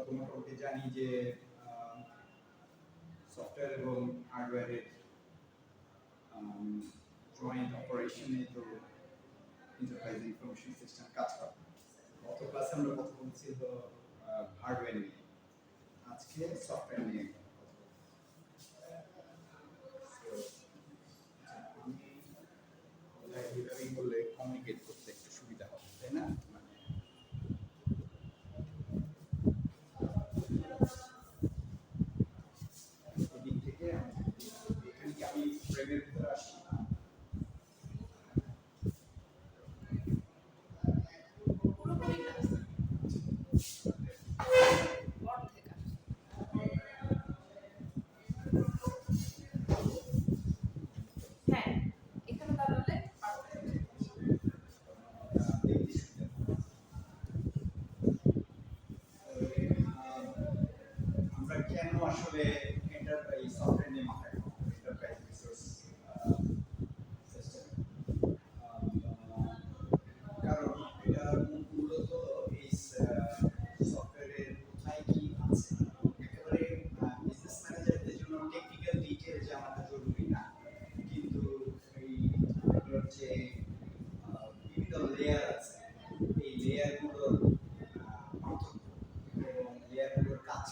তো মোটামুটি জানি যে সফটওয়্যার এবং হার্ডওয়্যারের জয়েন্ট অপারেশনে তো এন্টারপ্রাইজ ইনফরমেশন সিস্টেম কাজ করে। গত ক্লাসে আমরা কথা বলছি তো হার্ডওয়্যার নিয়ে, আজকে সফটওয়্যার নিয়ে আমি বললে কমিউনিকেট করতে একটু সুবিধা হবে, তাই না? এদিক থেকে আমি ফ্রেমের ভিতরে আসি। আমরা কেন আসলে এন্টারপ্রাইজ সফটওয়্যার নিয়ে মাথায় এন্টারপ্রাইজ রিসোর্স সিস্টেম, কারণ এটা মূলত এই সফটওয়্যারের কোথায় কি আছে একেবারে বিজনেস ম্যানেজারদের জন্য টেকনিক্যাল ডিটেইল জানাটা জরুরি না, কিন্তু এই যে বিভিন্ন লেয়ার আছে এই লেয়ারগুলোর পার্থক্য এবং লেয়ারগুলোর কাজ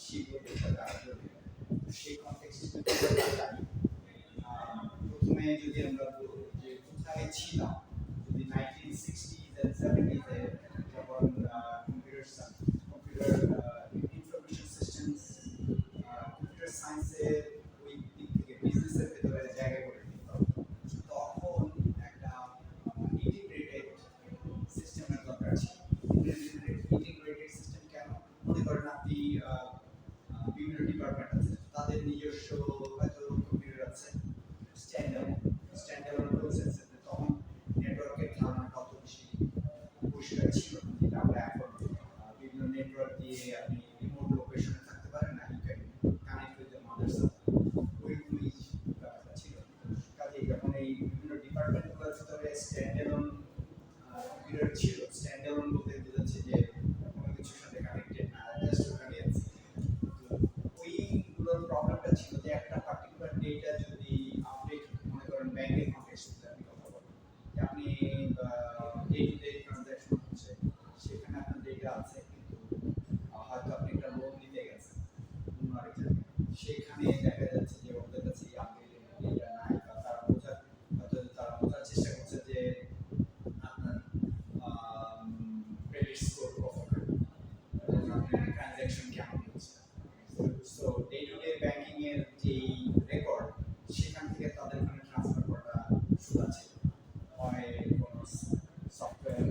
সেগুলো বোঝা যাওয়া জরুরি। সেই কনটেক্সটে যদি আমরা জানি, প্রথমে যদি আমরা বলি যে কোথায় ছিলাম, যদি 1960s and 70s এ যখন কম্পিউটার ইনফরমেশন সিস্টেমস কম্পিউটার সায়েন্সের ওই দিক থেকে বিজনেসের ভেতরে জায়গা করে নিত, তখন একটা ইন্টিগ্রেটেড সিস্টেমের দরকার ছিল। ইন্টিগ্রেটেড সিস্টেম কেন? মনে করেন আপনি বিভিন্ন ডিপার্টমেন্ট আছে, তাদের নিজস্ব হয়তো কম্পিউটার আছে, স্ট্যান্ডার্ড প্রসেস আছে, তখন নেটওয়ার্কের ধারণাটা অত বেশি পরিষ্কার ছিল না, যেটা আমরা এখন বিভিন্ন নেটওয়ার্ক দিয়ে আপনি রিমোট লোকেশনে থাকতে পারেন না, you can connect with the mothers, ওইগুলোই ব্যাপারটা ছিল। কাজেই যখন এই বিভিন্ন ডিপার্টমেন্টগুলোর ভিতরে স্ট্যান্ডার্ড কম্পিউটার ছিল, স্ট্যান্ডার্ড বলতে বোঝাচ্ছে যে কোনো কিছুর সাথে কানেক্টেড না, জাস্ট ওখানে আছে। ওইগুলোর প্রবলেমটা ছিল যে একটা পার্টিকুলার ডেটা যদি আপডেট, মনে করেন ব্যাংকের কন্টেক্সটে আপনি কথা বলেন যে আপনি ডে টু ডে ট্রানজ্যাকশন হচ্ছে, সেখানে আপনার ডেটা আছে, কিন্তু হয়তো আপনি একটা লোন নিতে গেছেন অন্য আরেক জায়গায়, সেখানে দেখা যাচ্ছে যে ওদের কাছে এই আপডেটেড ডেটা নাই, বা তারা বোঝার চেষ্টা করছে যে আপনার ক্রেডিট স্কোর কতটা এবং আপনার ট্রানজ্যাকশন কেমন হচ্ছে। So day to day banking এর যে রেকর্ড, সেখান থেকে তাদের ওখানে ট্রান্সফার করাটা সোজা ছিল। হয় কোনো সফটওয়্যার,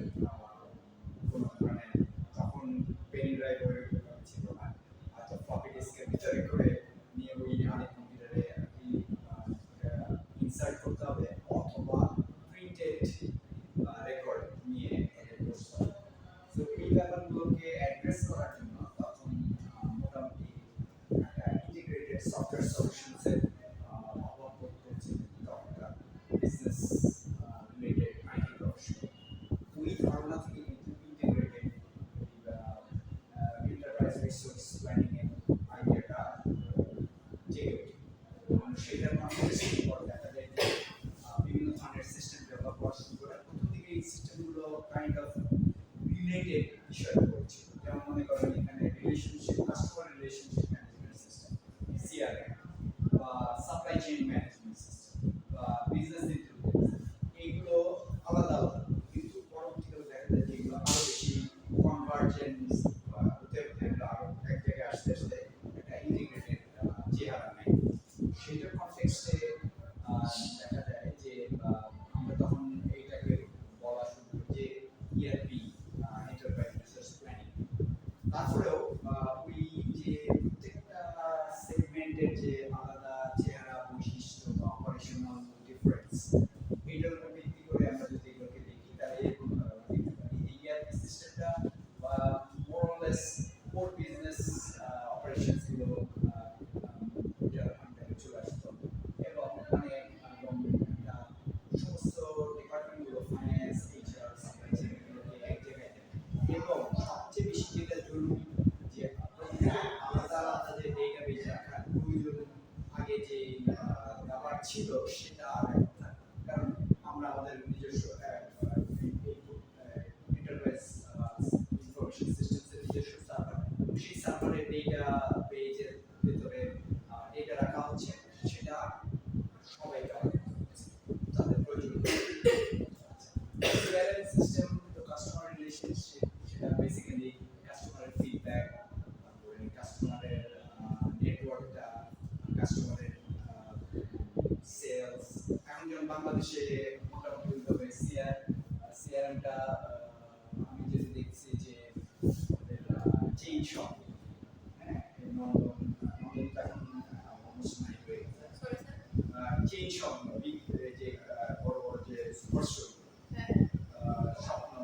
কোনো ধরনের তখন পেন ড্রাইভ ছিল না, হয়তো ফ্লপি ডিস্কের ভিতরে করে নিয়ে ওই আরেক কম্পিউটারে আর কি ইনসার্ট করতে হবে, অথবা প্রিন্টেড রেকর্ড নিয়ে তাদের করতে হবে। সো এই ব্যাপারগুলোকে অ্যাড্রেস করার জন্য তখন মোটামুটি একটা ইন্টিগ্রেটেড সফটওয়্যার সলিউশনসের অভাব বোধ করছে তখনকার বিজনেস রিলেটেড আইটি প্রফেশনাল। ওই ধারণা থেকে কিন্তু ইন্টিগ্রেটেড এন্টারপ্রাইজ রিসোর্স প্ল্যানিং এর আইডিয়াটা জেগে ওঠে। সেটার কনটেক্সটে পর দেখা যায় যে বিভিন্ন ধরনের সিস্টেম ডেভেলপ করা শুরু করে। প্রথম দিকে এই সিস্টেমগুলো কাইন্ড অফ রিলেটেড বিষয়ে পড়ছিল, যেমন মনে করেন এখানে relationship, customer relationship management system CRM, বা সাপ্লাই চেইন ম্যানেজমেন্ট সিস্টেম, বা বিজনেস ইন্টেলিজেন্স, এইগুলো আলাদা আলাদা, কিন্তু পরবর্তীকালে দেখা যায় যে এগুলো আরো বেশি কনভার্জেন্স হতে হতে আরো এক জায়গায় আসতে আসতে একটা ইন্টিগ্রেটেড চেহারা নেয়। সেটার কনটেক্সটে দেখা যায় যে আমরা তখন এইটাকে বলা শুরু করি যে ইআরপি, এন্টারপ্রাইজ রিসোর্স প্ল্যানিং। তারপরেও ওই যে প্রত্যেকটা সেগমেন্টের যে আলাদা চেহারা, বৈশিষ্ট্য, ব্যাপার ছিল সেটা আর এখন থাকে না। কারণ আমরা আমাদের নিজস্ব এন্টারপ্রাইজ ইনফরমেশন সিস্টেমসের নিজস্ব সার্ভার, সেই সার্ভারের ডেটা পেজের ভিতরে ডেটা রাখা হচ্ছে, সেটা সবাই ব্যবহার করছে তাদের প্রয়োজন। CRM সিস্টেম তো কাস্টমার রিলেশনশিপ, সেটা বেসিক্যালি কাস্টমারের ফিডব্যাক, তারপরে কাস্টমারের নেটওয়ার্কটা, কাস্টমারের সেলস। এখন যেমন বাংলাদেশে মোটামুটি ভাবে সিআরএমটা আমি যেটা দেখছি যে চেইন শপ, হ্যাঁ, নন্দনটা এখন অলমোস্ট নাই হয়ে গেছে। চেইন শপ যে বড় বড় যে সুপার স্টোর, স্বপ্ন,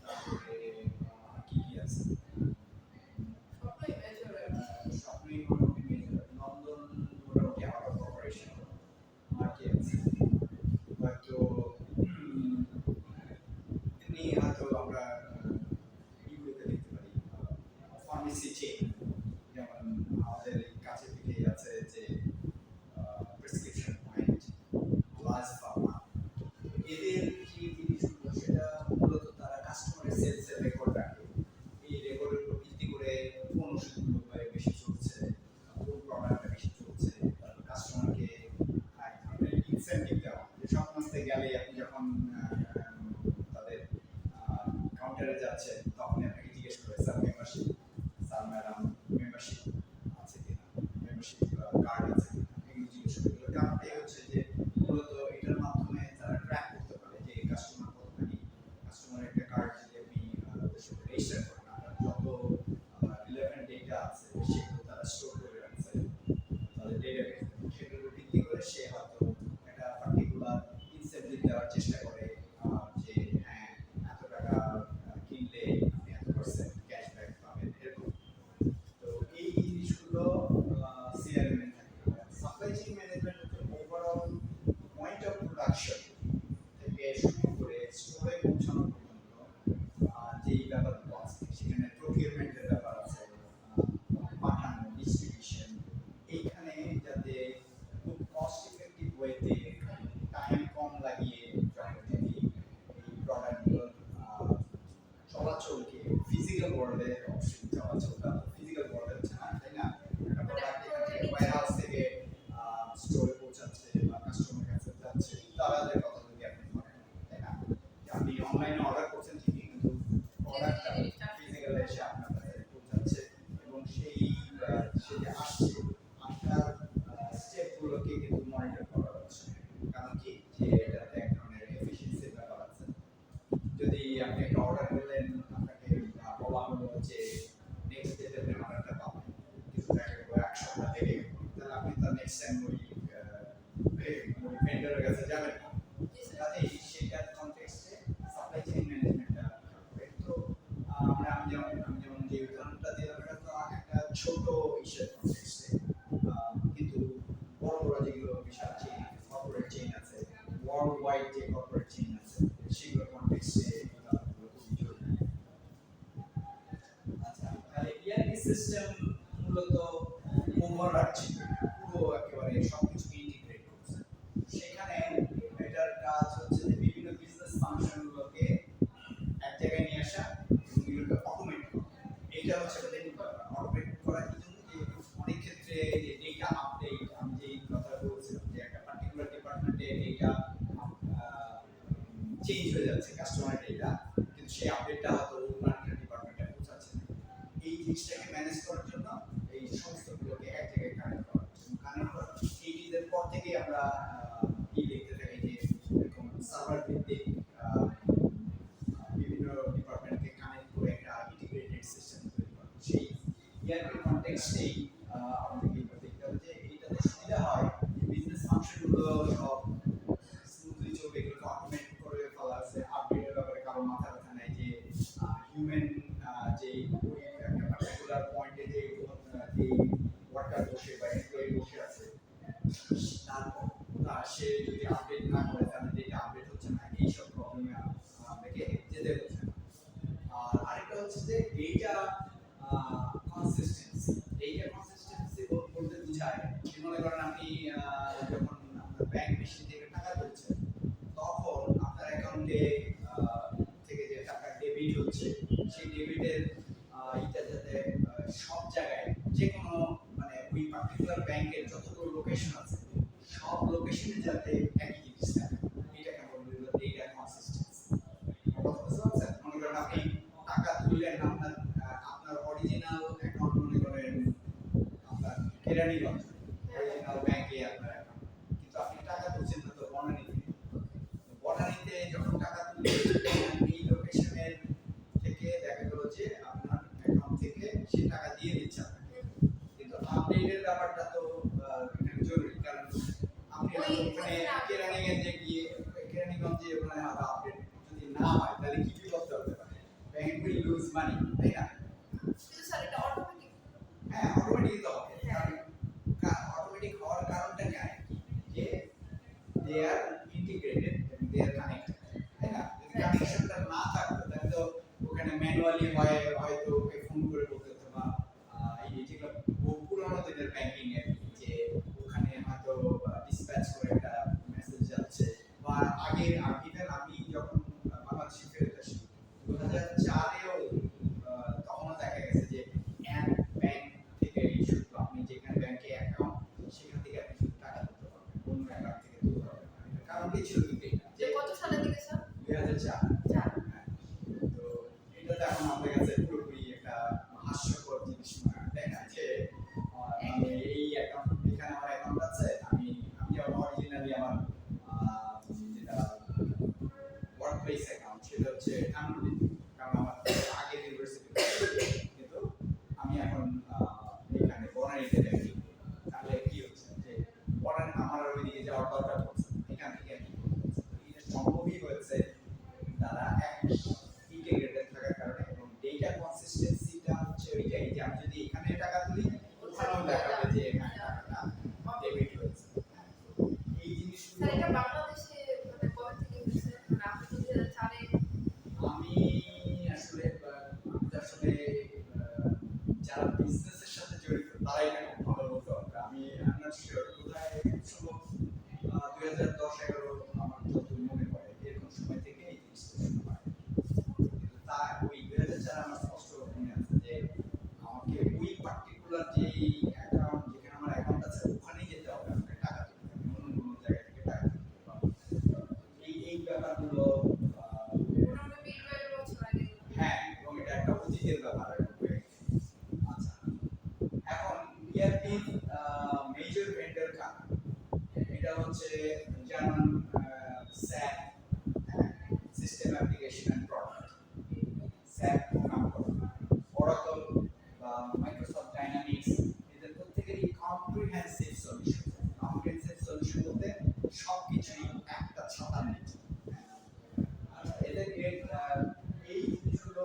তারপরে কি কি আছে, স্বপ্নই মোটামুটি মেজর, নন্দন মোটামুটি আউট অফ অপারেশন, আর কি আছে হয়তো এমনি হয়তো আমরা ইগুলোতে দেখতে পারি ফার্মেসি চেইন, যেমন আমাদের কাছে পিঠে আছে যে প্রেসক্রিপশন পয়েন্ট, লাজ ফার্মা। এদের যে জিনিসগুলো সেটা মূলত তারা কাস্টমারের সেলসের রেকর্ড রাখে। এই রেকর্ডের উপর ভিত্তি করে কোন ওষুধগুলো বেশি চলছে, কোন প্রোডাক্টটা বেশি চলছে, তারপর কাস্টমারকে এক ধরনের ইনসেন্টিভ দেওয়া, যে সব মাসে গেলে আপনি যখন তাদের কাউন্টারে যাচ্ছেন তখন আপনাকে জিজ্ঞেস করে sir membership, sir madam membership আছে কিনা, মেম্বারশিপ কার্ড আছে কিনা, এগুলো জিজ্ঞেস করে। কারণটাই হচ্ছে যে মূলত এটার মাধ্যমে তারা ট্র্যাক করতে পারে যে কাস্টমার কতখানি, কাস্টমার একটা কার্ড যদি আপনি ওদের সাথে রেজিস্টার করেন, আপনার যত রিলেভেন্ট ডেটা আছে সেগুলো তারা স্টোর করে রাখছে তাদের ডেটাবেসে। সেগুলোর উপর ভিত্তি করে সে হয়তো একটা পার্টিকুলার ইনসেন্টিভ দেওয়ার চেষ্টা করে, যে হ্যাঁ এত টাকা কিনলে আপনি এত পার্সেন্ট ক্যাশব্যাক পাবেন, এরকম। তো এই জিনিসগুলো সিআরএম এ থাকে। সাপ্লাই চেইন ম্যানেজমেন্ট হচ্ছে ওভারঅল পয়েন্ট অফ প্রোডাকশন থেকে শুরু করে স্টোরে পৌঁছানো পর্যন্ত যেই ব্যাপারগুলো আছে, সেখানে প্রকিউরমেন্টের ব্যাপার আছে, পাঠানো, ডিস্ট্রিবিউশন, এইখানে যাতে খুব কস্ট ইফেক্টিভ ওয়েতে টাইম কম লাগিয়ে যদি এই প্রোডাক্টগুলোর চলাচলকে ফিজিক্যাল ওয়ার্ল্ডে, অবশ্যই চলাচলটা ফিজিক্যাল ওয়ার্ল্ডে হচ্ছে না, তাই না? একটা প্রোডাক্ট এখান থেকে ওয়্যারহাউস থেকে স্টোরে পৌঁছাচ্ছে বা কাস্টমার কাছে যাচ্ছে, তাদের কথা যদি আপনি ধরেন, তাই না? যে আপনি অনলাইনে অর্ডার করছেন ঠিকই, কিন্তু প্রোডাক্টটা ফিজিক্যাল এসে আপনার কাছে পৌঁছাচ্ছে, এবং সেই সে যে আসছে আপনার স্টেপগুলোকে কিন্তু মনিটর করা হচ্ছে। কারণ কি, যে এটাতে এক ধরনের এফিসিয়েন্সির ব্যাপার আছে। যদি আপনি একটা অর্ডার করলেন, আপনাকে বলা হলো যে নেক্সট ডেতে আপনি অর্ডারটা পাবেন, কিন্তু দেখা গেল এক সপ্তাহ লেগে গেল, তাহলে আপনি তার নেক্সট টাইম ওই ভেন্ডরের কাছে যাবেন না। কাজেই সেটার কনটেক্সটে সাপ্লাই চেইন ম্যানেজমেন্টটা থাকবে। তো আমি যেমন যে উদাহরণটা দিলাম, এটা তো একটা ছোট ইস্যুর কনটেক্সটে, কিন্তু বড় বড় যেগুলো বিশাল চেইন, কর্পোরেট চেইন আছে, ওয়ার্ল্ড ওয়াইড যে কর্পোরেট চেইন আছে, সেগুলোর কনটেক্সটে খুবই জরুরি। আচ্ছা, তাহলে ইআরপি সিস্টেম মূলত ওভারআর্চিং, পুরো একেবারে সবকিছুকে ইন্টিগ্রেট করছে। সেখানে এটার কাজ হচ্ছে যে বিভিন্ন বিজনেস ফাংশনগুলোকে এক জায়গায় নিয়ে আসা এবং এগুলোকে অটোমেট করা। এইটা হচ্ছে অটোমেট করা কি জন্য, যে অনেক ক্ষেত্রে যে ডেটা আপডেট, আমি যেই কথা বলছিলাম যে একটা পার্টিকুলার ডিপার্টমেন্টে ডেটা চেঞ্জ হয়ে যাচ্ছে, কাস্টমার ডেটা, কিন্তু সেই আপডেটটা হয়তো অন্য একটা ডিপার্টমেন্টে পৌঁছাচ্ছে না। এই জিনিসটাকে ম্যানেজ করার জন্য এই সমস্তগুলোকে এক জায়গায় কানেক্ট করা, এই ঈদের পর থেকেই আমরা কি দেখতে থাকি যে এরকম সার্ভার ভিত্তিক বিভিন্ন ডিপার্টমেন্টকে কানেক্ট করে একটা ইন্টিগ্রেটেড সিস্টেম তৈরি করা। সেই ইয়ারপি কনটেক্সটেই আমাদেরকে দেখতে হবে যে এইটাতে সুবিধা হয় যে বিজনেস ফাংশনগুলো সব স্মুথলি চলবে, এগুলোকে অটোমেট করে ফেলা আছে। আপডেটের ব্যাপারে কারো মাথা ব্যথা নাই, যে হিউম্যান যে ওই একটা পার্টিকুলার পয়েন্টে যে ওয়ার্কার বসে বা এমপ্লয়ি বসে আছে, তারপর সে যদি আপডেট না করে তাহলে ডেটা আপডেট হচ্ছে না, এইসব প্রবলেমে আপনাকে যেতে হচ্ছে না। আর আরেকটা হচ্ছে যে ডেটা কনসিস্টেন্সি। ডেটা কনসিস্টেন্সি বলতে বোঝায় যে মনে করেন আপনি যখন আপনার ব্যাংক মেশিন থেকে টাকা তুলছেন তখন আপনার অ্যাকাউন্টে থেকে যে টাকা ডেবিট হচ্ছে সেই ডেবিটের এটা যাতে সব জায়গায় যে কোনো মানে ওই পার্টিকুলার ব্যাংকের যতগুলো লোকেশন আছে সব লোকেশনে যাতে একই জিনিস থাকে এটাকে বলা হয় ডেটা কনসিস্টেন্সি। কথা বুঝতে পারছেন? মনে করেন আপনি টাকা তুললেন আপনার আপনার অরিজিনাল অ্যাকাউন্ট মনে করেন আপনার কেরানীগঞ্জ অরিজিনাল ব্যাংকে আপনার অ্যাকাউন্ট, কিন্তু আপনি টাকা তুলছেন তো বনানীতে। বনানীতে যখন টাকা তুললেন এই লোকেশনের থেকে দেখা গেল যে আপনার অ্যাকাউন্ট থেকে সে টাকা দিয়ে দিচ্ছে আপনাকে, কিন্তু আপডেটের ব্যাপারটা তো এখানে জরুরি, কারণ আপনি ওখানে কেরানীগঞ্জে গিয়ে কেরানীগঞ্জে ওখানে আবার আপডেট যদি না হয় তাহলে কি বিপদ হতে পারে? ব্যাংক উইল লুজ মানি, তাই না? স্যার এটা অটোমেটিক। হ্যাঁ, অটোমেটিক তো হবে, কারণ অটোমেটিক হওয়ার কারণটা কি যে দে আর ইন্টিগ্রেটেড, দে আর কানেক্টেড, তাই না? যদি কানেকশনটা না থাকতো তাহলে তো ওখানে ম্যানুয়ালি হয়তো ওকে ফোন করে বলতে হতো, বা এই যেগুলো পুরোনো দিনের ব্যাংকিং এর যে ওখানে হয়তো ডিসপ্যাচ করে একটা মেসেজ যাচ্ছে, বা আগে ইভেন আমি যখন বাংলাদেশে ফেরত আসি 2004-এও তখনও দেখা গেছে যে এক ব্যাংক থেকে শুধু আপনি যেখানে ব্যাংকে অ্যাকাউন্ট সেখান থেকে আপনি শুধু টাকা তুলতে পারবেন, অন্য অ্যাকাউন্ট থেকে তুলতে পারবেন না। কারণ কি ছিল কিন্তু এটা যে কত সালে থেকে স্যার? 2004। চার। তো এটা তো এখন আমাদের কাছে পুরোপুরি একটা হাস্যকর জিনিস মনে হয়, তাই না? যে মানে এই অ্যাকাউন্ট এখানে আমার অ্যাকাউন্ট আছে, আমি অরিজিনালি আমার যেটা ওয়ার্ক প্লেস অ্যাকাউন্ট সেটা হচ্ছে কামরুদ্দিন, কারণ আমার আগের ইউনিভার্সিটি, কিন্তু আমি এখন এখানে বনানীতে থাকি। তাহলে কি হচ্ছে যে বনানী আমার আর ওইদিকে যাওয়ার দরকার পড়ছে না, এখান থেকে আর কি করতে হচ্ছে। এটা সম্ভবই হয়েছে তারা এক ইন্টিগ্রেটেড থাকার কারণে, এবং ডেটা কনসিস্টেন্সিটা হচ্ছে ওইটাই যে আমি যদি এখানে টাকা তুলি ওখানেও দেখাবে যে এখানে টাকাটা ডেবিট হয়েছে। এই জিনিসগুলো স্যার এটা বাংলাদেশে মানে কবে থেকে হয়েছে? মানে আপনি তো 2004-এ। আমি আসলে আসলে যারা বিজনেসের সাথে জড়িত তারাই এটা খুব ভালো বলতে পারবে। আমি নট শিওর, কোথায় সম্ভব 2010-11 আমার যত মনে পড়ে এরকম সময় থেকে এই জিনিসটা শুরু হয়। কিন্তু তা ওই 2004 আমার স্পষ্ট মনে আছে যে আমাকে ওই পার্টিকুলার যে অ্যাকাউন্ট যেখানে আমার অ্যাকাউন্ট আছে ওখানেই যেতে হবে, আমাকে টাকা তুলতে হবে, অন্য কোনো জায়গা থেকে টাকা তুলতে হবে। এই ব্যাপারগুলো মোটামুটি 20 বছর আগে। হ্যাঁ, এবং এটা একটা অতীতের ব্যাপার হয়ে গেছে। আচ্ছা, এখন ERP মেজর ভেন্ডর কারা? এটা হচ্ছে যেমন SAP, system application and product, SAP নাম করা, Oracle বা মাইক্রোসফট ডাইনামিক্স, এদের প্রত্যেকেরই কম্প্রিহেনসিভ সলিউশন। কম্প্রিহেনসিভ সলিউশন বলতে সবকিছুই একটা ছাতার নিচে। এদেরকে এই জিনিসগুলো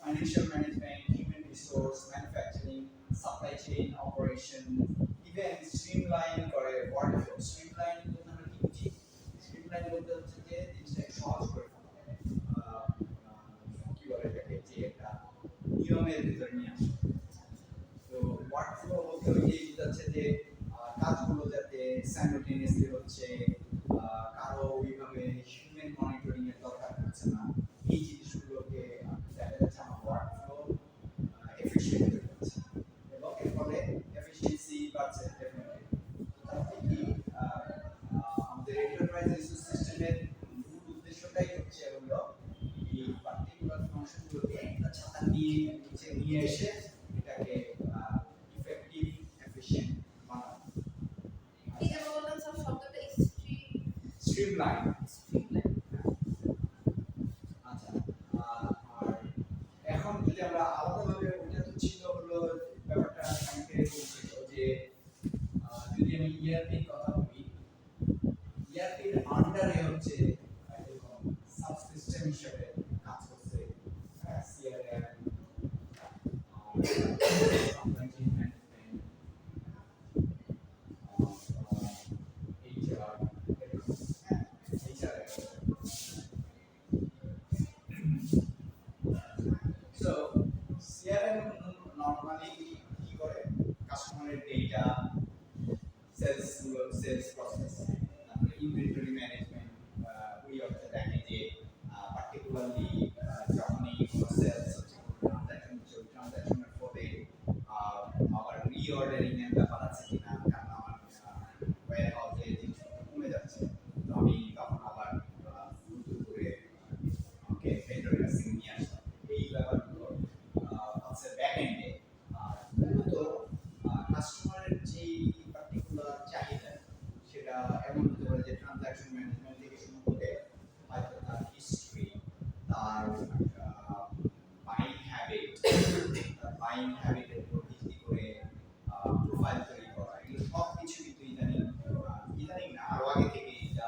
financial management, human resource, manufacturing, supply chain operation, even streamline করে ওয়ার্কফ্লো। স্ট্রিমলাইন বলতে আমরা কি বুঝি? স্ট্রিমলাইন বলতে হচ্ছে যে জিনিসটাকে সহজ করে ফেলা, কি বলে এটাকে, যে একটা নিয়মের ভিতরে নিয়ে আসা। তো ওয়ার্কফ্লো বলতে ওই যে বোঝাচ্ছে যে কাজগুলো যাতে সাইমultaneously হচ্ছে, কারো ওইভাবে হিউম্যান মনিটরিং এর দরকার হচ্ছে না, এই জিনিসগুলোকে দেখা যাচ্ছে আমার ওয়ার্কফ্লো এফিশিয়েন্ট হয়ে যাচ্ছে, এবং এর ফলে এফিশিয়েন্সি বাড়ছে ডেফিনেটলি। তাতে কি আমাদের এন্টারপ্রাইজ রিসোর্স সিস্টেমের মূল উদ্দেশ্যটাই হচ্ছে হলো এই পার্টিকুলার ফাংশনগুলোকে একটা ছাতা নিচে নিয়ে এসে এটাকে ইফেক্টিভ এফিশিয়েন্ট বানানো। এই যে বললেন স্যার শব্দটা স্ট্রিমলাইন। স্ট্রিমলাইন। আচ্ছা, আর এখন যদি আমরা আলাদাভাবে, ওটা তো ছিল হলো ব্যাপারটা অনেকে বলছিল যে যদি আমি ERP-র কথা বলি, ERP-র আন্ডারে হচ্ছে এরকম সাবসিস্টেম হিসেবে কাজ করছে CRM, supply chain management, HR, এরকম HR। So CRM normally কি করে? কাস্টমারের ডেটা, সেলস প্রসেস প্রসেস, তারপরে ইনভেন্টরি ম্যানেজমেন্ট, ওই অর্থে দেখে যে পার্টিকুলারলি যখনই কোনো সেলস হচ্ছে ট্রানজাকশন হচ্ছে ওই ট্রানজাকশনের পরে আবার রিঅর্ডারিং এর ব্যাপার আছে কিনা, কারণ আমার ওয়্যার হাউসে জিনিসপত্র কমে যাচ্ছে, তো আমি তখন আবার নতুন করে আমাকে ভেন্ডরের কাছ থেকে নিয়ে আসলাম। এই ব্যাপারগুলো হচ্ছে ব্যাক এন্ডে। আর মূলত কাস্টমারের যেই পার্টিকুলার চাহিদা সেটা এমন হতে পারে যে ট্রানজাকশন ম্যানেজমেন্ট থেকে শুরু করে হয়তো তার হিস্ট্রি, তার বাইং হ্যাবিট, তার বাইং হ্যাবিটের উপর ভিত্তি করে প্রোফাইল তৈরি করা, এগুলো সব কিছু কিন্তু ইদানিং না আরো আগে থেকে এটা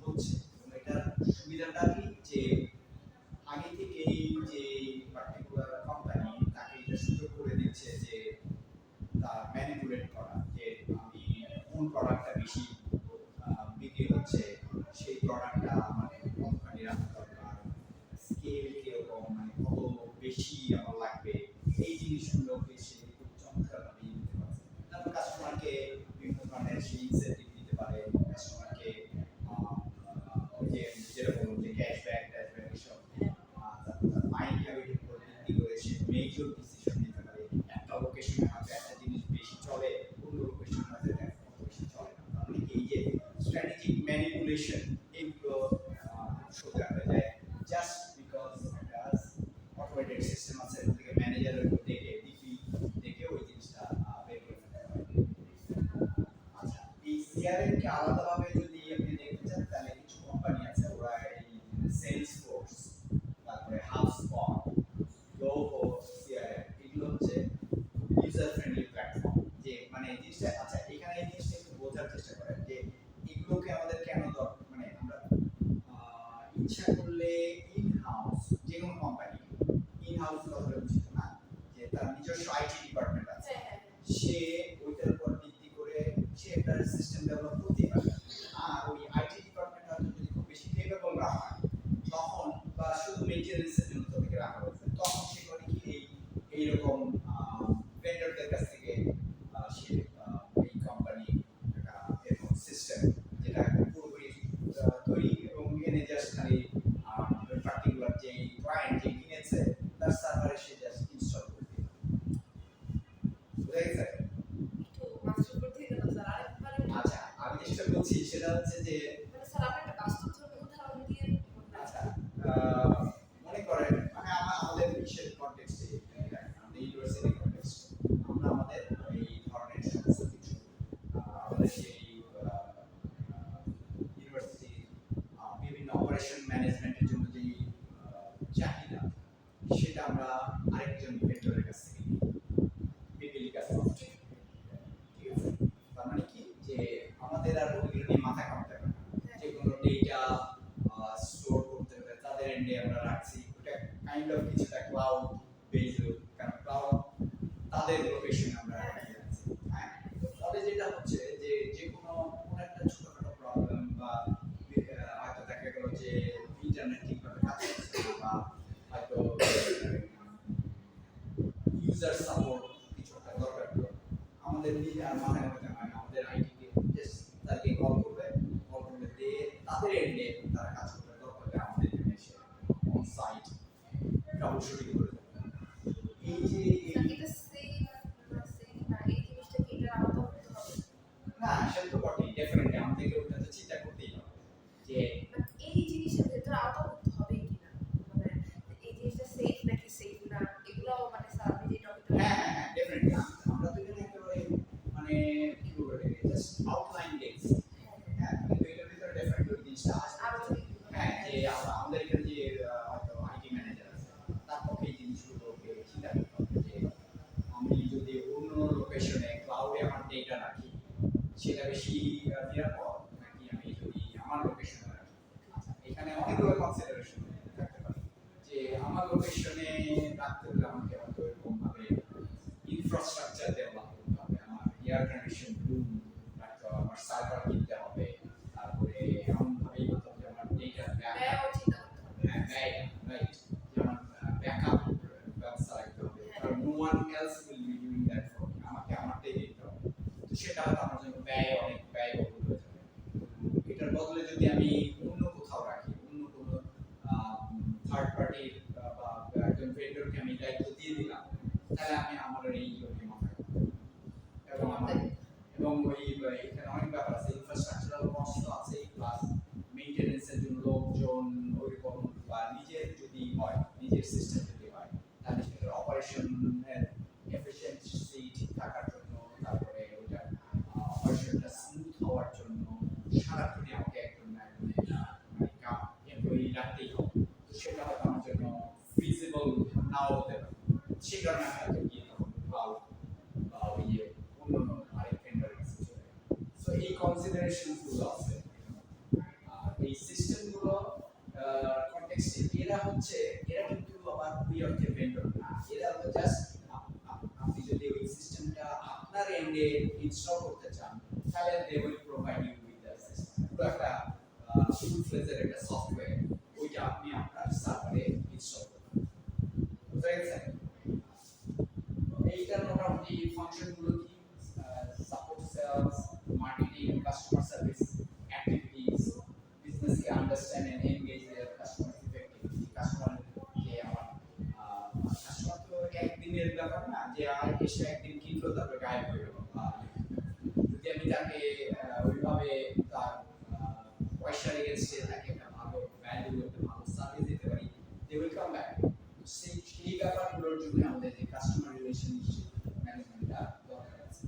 হচ্ছে। এবং এটার সুবিধাটা কি যে আগে থেকেই যে পার্টিকুলার কোম্পানি তাকে এটা সুযোগ করে দিচ্ছে যে তার ম্যানিপুলেট করা, যে আমি কোন প্রোডাক্টটা বেশি বিক্রি হচ্ছে, সেই প্রোডাক্টটা আমার কতখানি রাখা দরকার, স্কেল কিরকম, মানে কত বেশি আমার লাগবে, এই জিনিসগুলোকে সে খুব চমৎকারভাবে দিতে পারছে। তারপর কাস্টমারকে বিভিন্ন ধরনের সেই ইনসেন্টিভ দিতে পারে, কাস্টমারকে ওই যে যেটা বলুন যে ক্যাশব্যাক ট্যাশব্যাক এসব, তারপর তার মাইন্ড হ্যাবিটের উপর ভিত্তি করে সে মেজর ডিসিশন নিতে পারে। একটা লোকেশনে হয়তো একটা জিনিস বেশি চলে, অন্য লোকেশনে হয়তো এটা অত বেশি চলে না। তার মানে এই যে স্ট্র্যাটেজিক ম্যানিপুলেশন, এগুলো সোজা হয়ে যায় জাস্ট বিকজ একটা অটোমেটেড সিস্টেম আছে, ওখান থেকে ম্যানেজারের উপর দেখে দেখে ওই জিনিসটা বের করে ফেলতে পারে। আচ্ছা, এই সিআরএম কে আলাদাভাবে যদি আপনি দেখতে চান তাহলে কিছু কোম্পানি আছে, ওরা এই সেলসফোর্স, তারপরে হাবস্পট, গ্লোবো, সিআরএম, এগুলো হচ্ছে ইউজার ফ্রেন্ডলি প্ল্যাটফর্ম। যে মানে এই জিনিসটা, আচ্ছা এখানে এই জিনিসটা একটু বোঝার চেষ্টা করেন যে এগুলোকে আমাদের কেন দরকার, মানে আমরা ইচ্ছা করলে ইন হাউস যে কোনো কোম্পানি ইন হাউস কথা উচিত না, যে তার নিজস্ব আইটি ডিপার্টমেন্ট আছে, সে ওইটার উপর ভিত্তি করে সে একটা সিস্টেম ডেভেলপ করতে পারে। আর ওই আইটি ডিপার্টমেন্ট হয়তো যদি খুব বেশি কেপেবল না হয় তখন, বা শুধু মেইনটেনেন্সের জন্য তাদেরকে রাখা হয়েছে, তখন সে করে কি এইরকম ভেন্ডরদের কাছ থেকে সে এই কোম্পানি একটা এরকম সিস্টেম যেটা পুরোপুরি তৈরি এবং এনে জাস্ট খালি পার্টিকুলার যে ক্লায়েন্ট যে কিনেছে তার সার্ভারে সে জাস্ট ইনস্টল করে দিল। বুঝা গেছে? একটু মাস্টার করতে গেল স্যার আরেকবার আচ্ছা, আমি যেটা বলছি সেটা হচ্ছে যে মানে স্যার আপনি একটা বাস্তবধর্মী উদাহরণ দিয়ে আচ্ছা মনে করেন মানে আমাদের বিশ্বের কনটেক্সটে, আমাদের ইউনিভার্সিটি কনটেক্সটে আমরা আমাদের এই ধরনের সমস্ত কিছু আমাদের সেই ইউনিভার্সিটি বিভিন্ন অপারেশন ম্যানেজমেন্টের জন্য যে চাহিদা সেটা আমরা আরেকজন ভেন্ডরের কাছ থেকে বিপিএল কাছ থেকে, ঠিক আছে? তার মানে কি যে আমাদের আর ওইগুলো নিয়ে মাথা কামাতে হবে না, যে কোনো ডেটা স্টোর করতে হবে তাদের এন্ডে আমরা রাখছি, ওটা কাইন্ড অফ কিছুটা ক্লাউড বেসড, কারণ ক্লাউড তাদের লোকেশনে আমরা রাখছি। হ্যাঁ, তবে যেটা হচ্ছে যে যে কোনো একটা ছোটখাটো প্রবলেম বা হয়তো দেখা গেল যে ইন্টারনেট ঠিকভাবে কাজ করছে না, বা হয়তো ইউজার সাপোর্ট কিছু একটা দরকার, তো আমাদের নিজে আর মাথায় মাথায় হয় না, আমাদের আইটিকে জাস্ট তাদেরকে কল করবে দিয়ে তাদের এন্ডে তারা কাজ করবে, দরকার হলে আমাদের এখানে essay on site trouble shooting করে দেবে। এই যে এটা সেম না এই জিনিসটা কি এটা আলাদা হতে হবে না, সেটা তো বটেই, ডেফিনেটলি আমাদেরকে ওটা তো চিন্তা করতেই হবে যে এই জিনিসের ভেতরে আলাদা হতে হবে কিনা, মানে এই জিনিসটা সেফ নাকি সেফ না, এগুলো মানে স্যার আপনি যে টপিকটা হ্যাঁ হ্যাঁ হ্যাঁ ডেফিনেটলি আমরা তো এখানে একেবারে মানে কি বলবো এটাকে জাস্ট আউটলাইন দেখছি। হ্যাঁ, কিন্তু এটার ভিতরে ডেফিনেটলি ওই জিনিসটা আসবে। আরো হ্যাঁ, যে আমাদের এখানে যে হয়তো আইটি ম্যানেজার আছে তার পক্ষে এই জিনিসগুলোকে চিন্তা করতে হবে যে আমি যদি অন্য লোকেশনে ক্লাউডে আমার ডেটা রাখি সেটা বেশি নিরাপদ নাকি আমি যদি আমার লোকেশনে রাখি। আচ্ছা, এখানে অনেকগুলো কনসিডারেশন থাকতে পারে যে আমার লোকেশনে রাখতে হলে আমাকে হয়তো এরকম ভাবে ইনফ্রাস্ট্রাকচার ডেভেলপ করতে হবে, আমার এয়ার কন্ডিশন রুম রাখতে হবে, আমার সার্ভার কিনতে হবে, তারপরে এমনভাবেই করতে হবে যে আমার ডেটা ব্যয়ও চিন্তা করতে হবে। হ্যাঁ ব্যয় রাইট, যেমন ব্যাকআপ ব্যবস্থা রাখতে হবে, কারণ no one else will be doing that for me, আমাকে আমারটাই দেখতে হবে, তো সেটা হয়তো আমার জন্য অনেক ব্যয়বহুল হয়ে যাবে। যদি আমি অন্য কোথাও রাখি, অন্য কোনো থার্ড পার্টির বা একজন ভেন্ডরকে আমি দায়িত্ব দিয়ে দিলাম, তাহলে আমি আমার এই ইয়ে মাথায় এবং আমার এবং এখানে অনেক ব্যাপার আছে, ইনফ্রাস্ট্রাকচারাল কস্ট তো আছে, প্লাস মেইনটেনেন্সের জন্য লোকজন ওইরকম, বা নিজের যদি হয়, নিজের সিস্টেম যদি হয়, তাহলে সেটার অপারেশনের এফিসিয়েন্সি ঠিক থাকার জন্য, তারপরে ওইটার অপারেশনটা স্মুথ হওয়ার জন্য সারাক্ষণই আমাকে একজন এমপ্লয়ি রাখতেই হবে। তো সেটা হয়তো আমার জন্য ফিজিবল নাও হতে পারে, সেই কারণে আমি হয়তো গিয়ে তখন ক্লাউড বা ওই যে অন্য আরেক ভেন্ডরের কাছে চলে যাই। সো এই কনসিডারেশনস গুলো আছে। আর এই সিস্টেমগুলো কনটেক্সটে এরা কিন্তু আবার উই আর যে ভেন্ডর না, এরা হলো জাস্ট আপনি যদি ওই সিস্টেমটা আপনার এন্ডে ইনস্টল করতে চান, তাহলে they will provide you with the system, পুরো একটা ফুল ফ্লেজের একটা সফটওয়্যার, ওইটা আপনি আপনার সার্ভারে ইনস্টল করবেন। বুঝা গেছে? এইটার মোটামুটি ফাংশনগুলো কি? Support sales, marketing, customer service activities, বিজনেসকে understand and engage their customer effectively. Customer যে আমার কাস্টমার তো একদিনের ব্যাপার না, যে আর এসে একদিন কিনলো তারপরে গায়েব হয়ে গেল। যদি আমি তাকে ওইভাবে তার পয়সার এগেন্সটে তাকে একটা ভালো ভ্যালু, একটা ভালো সার্ভিস দিতে পারি, দে উইল কাম ব্যাক। সেই ব্যাপারগুলোর জন্য আমাদের যে কাস্টমার রিলেশনশিপ ম্যানেজমেন্টটা দরকার আছে।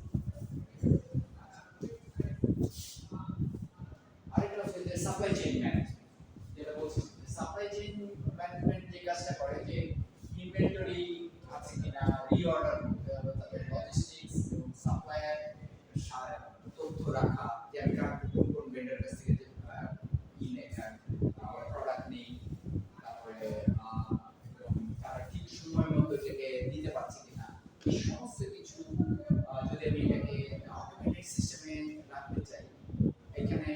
আরেকটা হচ্ছে যে সাপ্লাই চেইন ম্যানেজমেন্ট, যেটা বলছি সাপ্লাই চেইন ম্যানেজমেন্ট যে কাজটা করে, যে ইনভেন্টরি আছে কিনা রিঅর্ডার করতে হবে, তাদের লজিস্টিক্স এবং সাপ্লায়ার তথ্য রাখা, যে আমি কোন কোন ভেন্ডার কাছ থেকে প্রোডাক্ট নেই, তারপরে তারা ঠিক সময় মতো থেকে দিতে পারছে কিনা, এই সমস্ত কিছু যদি আমি এটাকে অটোমেটিক সিস্টেমে রাখতে চাই, এখানে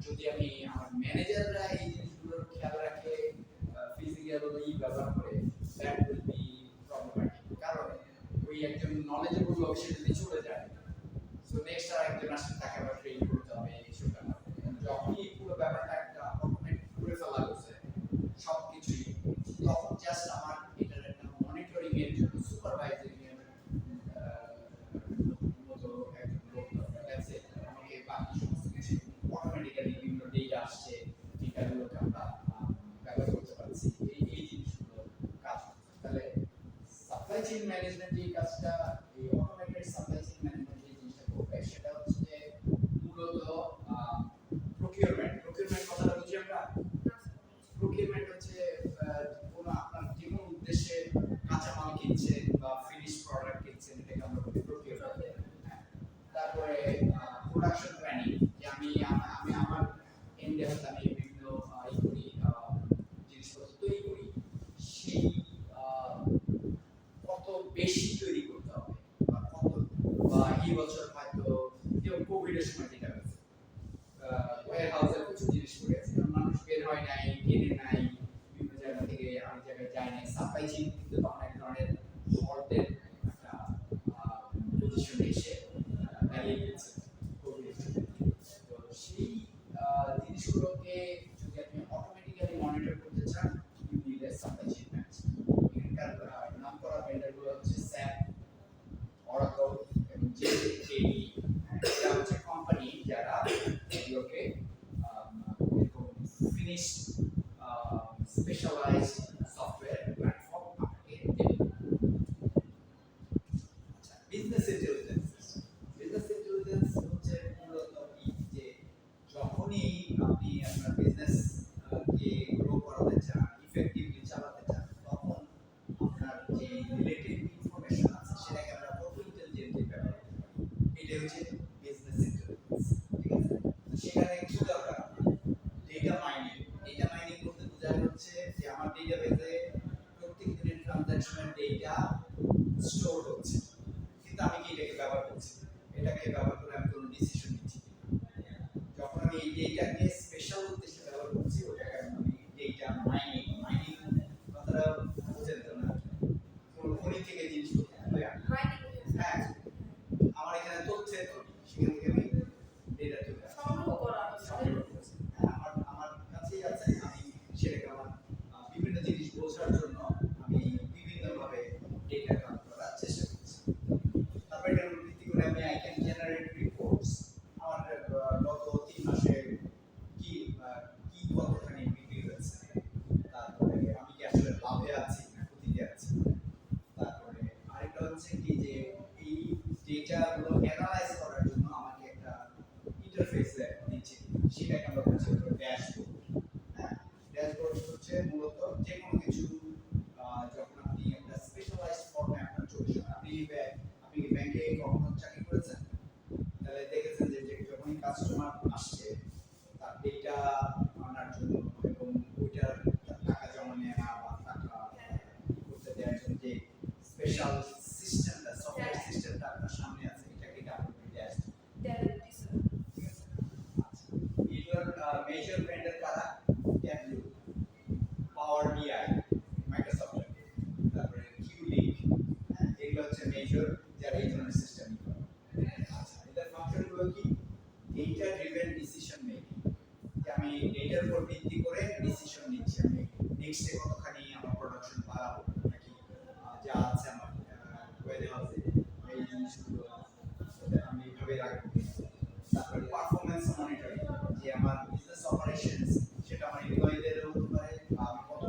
যদি আমি আমার ম্যানেজাররা এই জিনিসগুলোর খেয়াল রাখে, ফিজিক্যাল ব্যবহার করে, দ্যাট উইল বি প্রবলেম্যাটিক। কারণ ওই একজন নলেজেবল লোক সে যদি চলে যায়, সো নেক্সট আর একজন আসলে তাকে আবার ট্রেন করতে হবে এইসব ব্যাপার। যখনই পুরো ব্যাপারটা একটা অটোমেট করে ফেলা হয়েছে সব কিছুই, তখন জাস্ট আমার এটার একটা মনিটরিং এর জন্য সুপারভাইজিং এর মতো একজন লোক দরকার আছে, আমাকে বাকি সমস্ত কিছু অটোমেটিক্যালি বিভিন্ন ডেটা আসছে, ডেটাগুলোকে আমরা ব্যবহার করতে পারছি, এই জিনিসগুলো কাজ করছে। তাহলে সাপ্লাই চেইন ম্যানেজমেন্ট এই কাজটা, এই অটোমেটেড সাপ্লাই চেইন ম্যানেজমেন্ট যে জিনিসটা করবে, সেটা হচ্ছে যে মূলত প্রকিউরমেন্ট কথাটা বুঝি আমরা। প্রকিউরমেন্ট হচ্ছে কোনো আপনার যে কোনো উদ্দেশ্যে কাঁচামাল কিনছেন বা ফিনিশ প্রোডাক্ট কিনছেন, এটাকে আমরা বলি প্রকিউরমেন্ট। তারপরে প্রোডাকশন প্ল্যানিং, যে আমি আমার এন্ডে হয়তো আমি বিভিন্ন জিনিসপত্র তৈরি করি, সেই কত বেশি তৈরি করতে হবে, বা এই বছর হয়তো যেমন কোভিডের সময় যেটা হয়েছে, ওয়ার হাউসের কিছু জিনিস পড়ে আছে, মানুষ বের হয় নাই, কেনে নাই, বিভিন্ন জায়গা থেকে অনেক জায়গায় যায় নাই, সাপ্লাই চেইন কিন্তু তখন এক ধরনের হল্টের একটা পজিশনে এসে দাঁড়িয়ে গেছে কোভিডের সময়। তো সেই জিনিসগুলোকে যদি আপনি অটোমেটিক্যালি মনিটর করতে চান, you need a supply chain management. এখানকার নাম করা ভেন্ডারগুলো হচ্ছে স্যাপ, অরাকল এবং জেডি। এটা হচ্ছে কোম্পানি যারা এগুলোকে এরকম ফিনিশ স্পেশালাইজড সফটওয়্যার প্ল্যাটফর্ম আপনাকে দেবে। আচ্ছা, বিজনেস ইন্টেলিজেন্স হচ্ছে মূলত কি, যে যখনই আপনি আপনার বিজনেস কে গ্রো করাতে চান, ইফেক্টিভলি চালাতে চান, তখন আপনার যে রিলেটেড ইনফরমেশন আছে সেটাকে আমরা কত ইন্টেলিজেন্টলি ব্যবহার করতে পারি, এটা হচ্ছে বিজনেস ইন্টেলিজেন্স। ঠিক আছে? তো সেখানে কি দরকার? ডেটা মাইনিং বলতে বোঝানো হচ্ছে যে আমার ডেটাবেজে প্রত্যেক দিনের ট্রানজাকশনের ডেটা স্টোর হচ্ছে, কিন্তু আমি কি এটাকে ব্যবহার করছি, এটাকে ব্যবহার করে আমি কোনো ডিসিশন নিচ্ছি কিনা। যখন আমি এই ডেটাকে স্পেশাল উদ্দেশ্যে ব্যবহার করছি, ওটাকে আমি ডেটা মাইনিং কথাটা বুঝেন তো না, কোনো খনি থেকে জিনিসপত্র তুলে আনি। হ্যাঁ, আমার এখানে তথ্যের খনি, সেখান থেকে আমি ডেটা তুলে আনি। সামনে করতেছে। আমার কাছেই আছে, আমি সেটাকে আমার বিভিন্ন জিনিস বোঝার জন্য আমি বিভিন্নভাবে ডেটা কালেক্ট করার চেষ্টা করছি। তারপরে এটার উপর ভিত্তি করে আমি আই ক্যান জেনারেট রিপোর্টস। আমার গত ৩ মাসে কি কি কতখানি বিক্রি হয়েছে, তারপরে আমি কি আসলে লাভে আছি না ক্ষতিতে আছি। তারপরে আরেকটা হচ্ছে কি যে এই ডেটাগুলো অ্যানালাইজ করার জন্য আমাকে একটা ইন্টারফেস দিচ্ছে, সেটাকে আমরা বলছি ড্যাশবোর্ড। হ্যাঁ, ড্যাশবোর্ড হচ্ছে মূলত যে কোনো কিছু যখন আপনি একটা স্পেশালাইজড ফর্মে আপনার চলছে, আপনি কি ব্যাংকে কখনো চাকরি করেছেন? তাহলে দেখেছেন যে যখনই কাস্টমার আসছে তার ডেটা আনার জন্য এবং ওইটার টাকা জমা নেওয়া বা টাকা করতে দেওয়ার জন্য যে স্পেশাল সিস্টেমটা, সফটওয়্যার সিস্টেমটা আপনার সামনে আছে, এটাকে ডাব্লিউপি ড্যাশবোর্ড। ঠিক আছে? আচ্ছা, এগুলোর মেজর ভেন্ডর কারা? ট্যাবলু, পাওয়ার বিআই, মাইক্রোসফট, তারপরে কিউলিক, এগুলো হচ্ছে মেজর যারা এই ধরনের সিস্টেম করে। আচ্ছা, এটার ফাংশনগুলো কি? ডেটা ড্রিভেন ডিসিশন মেকিং, যে আমি ডেটার উপর ভিত্তি করে ডিসিশন নিচ্ছি, আমি নেক্সটে কতখানি আমার প্রোডাকশন বাড়াবো নাকি যা আছে আমার ওয়েদার হাউসে এই জিনিসগুলো আমি এইভাবে রাখবো। তারপরে পারফরমেন্স মনিটরিং, যে আমার বিজনেস অপারেশনস সেটা আমার এমপ্লয়ীদেরও হতে পারে বা আমি কত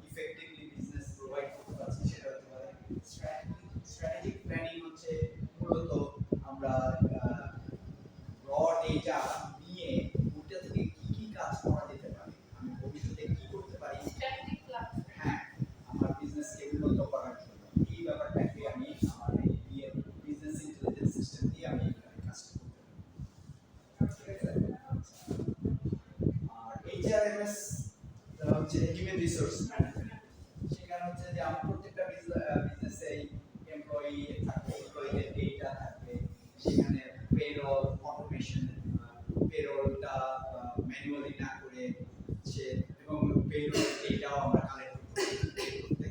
ইফেক্টিভলি বিজনেস প্রোভাইড করতে পারছি সেটা হতে পারে। স্ট্র্যাটেজিক প্ল্যানিং হচ্ছে মূলত আমরা র ডেটা নিয়ে ওটা থেকে কি কি কাজ করা যেতে পারে, আমি ভবিষ্যতে কি করতে পারি, হ্যাঁ, আমার বিজনেসকে উন্নত করার জন্য এই ব্যাপারটাকে আমি আমার এই বিজনেস ইন্টেলিজেন্স সিস্টেম দিয়ে আমি কাজটা করতে পারি। ঠিক আছে? আর এইচআরএমএস হচ্ছে হিউম্যান রিসোর্স ম্যানেজমেন্ট। সেখানে হচ্ছে যে আমার প্রত্যেকটা বিজনেসে এমপ্লয়ি থাকবে, এমপ্লয়ীদের ডেটা থাকবে, সেখানে পেরোল অটোমেশন, পেরোলটা ম্যানুয়ালি না করে সে এবং পেরোল ডেটাও আমরা কালেক্ট করতে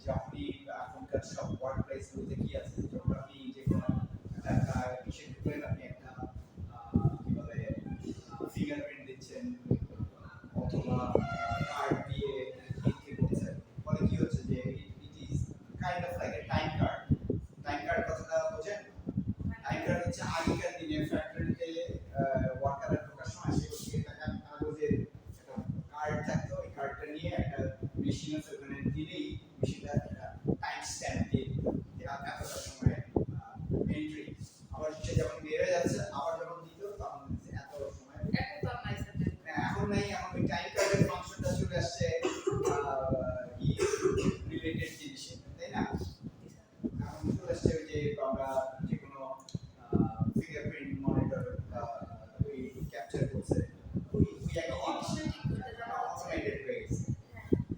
যখনই এখনকার সব ওয়ার্ক প্লেসগুলোতে কি আছে, যখন আপনি যে কোনো একটা কিসের ভিতরে আপনি একটা কি বলে ফিঙ্গারপ্রিন্ট দিচ্ছেন অথবা কার্ড দিয়ে এন্ট্রি করছেন, ফলে কি হচ্ছে যে it is kind of like a time card. Time card কথাটা বোঝেন? টাইম কার্ড হচ্ছে আগেকার দিনে ফ্যাক্টরিতে ওয়ার্কাররা ঢোকার সময় সেগুলো একটা কাগজের একটা কার্ড থাকতো, ওই কার্ডটা নিয়ে একটা মেশিন আছে ওখানে দিলেই মেশিনটা একটা টাইম স্ট্যাম্প দিয়ে দিত যে এতটা সময় এন্ট্রি, আবার সে যখন বের হয়ে যাচ্ছে আবার যখন দিত তখন এত সময়। এখন নাই, এখন ওই টাইম কার্ডের ফাংশনটা চলে আসছে রিলেটেড জিনিসে, তাই না? এখন চলে আসছে ওই যে আমরা যে কোনো ফিঙ্গারপ্রিন্ট মনিটর ওই ক্যাপচার করছে ওই একই অটোমেটেড হয়ে গেছে।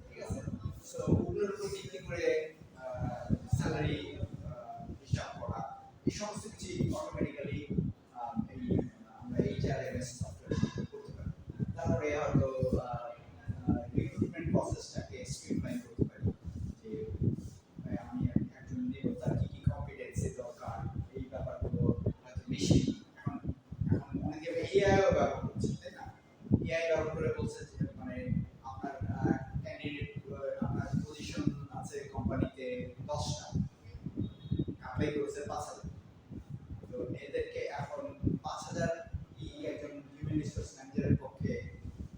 ঠিক আছে? সো ওগুলোর উপর ভিত্তি করে স্যালারি হিসাব করা, এই সমস্ত কিছু অটোমেটিক্যালি এই আমরা এইচআরএমএস সফটওয়্যার করতে পারি। তারপরে হয়তো রিক্রুটমেন্ট প্রসেসটাকে স্ট্রিমলাইন করতে পারি, যে আমি একজন নেব তার কি কি কম্পিটেন্সি দরকার, এই ব্যাপারগুলো হয়তো বেশি এখন এখন অনেকে এআইও ব্যবহার করছে, তাই না? এআই ব্যবহার করে বলছে যে মানে আপনার ক্যান্ডিডেট, আপনার পজিশন আছে কোম্পানিতে 10টা, অ্যাপ্লাই করেছে 5,000, তো এদেরকে এখন 5,000 একজন হিউম্যান রিসোর্স ম্যানেজারের পক্ষে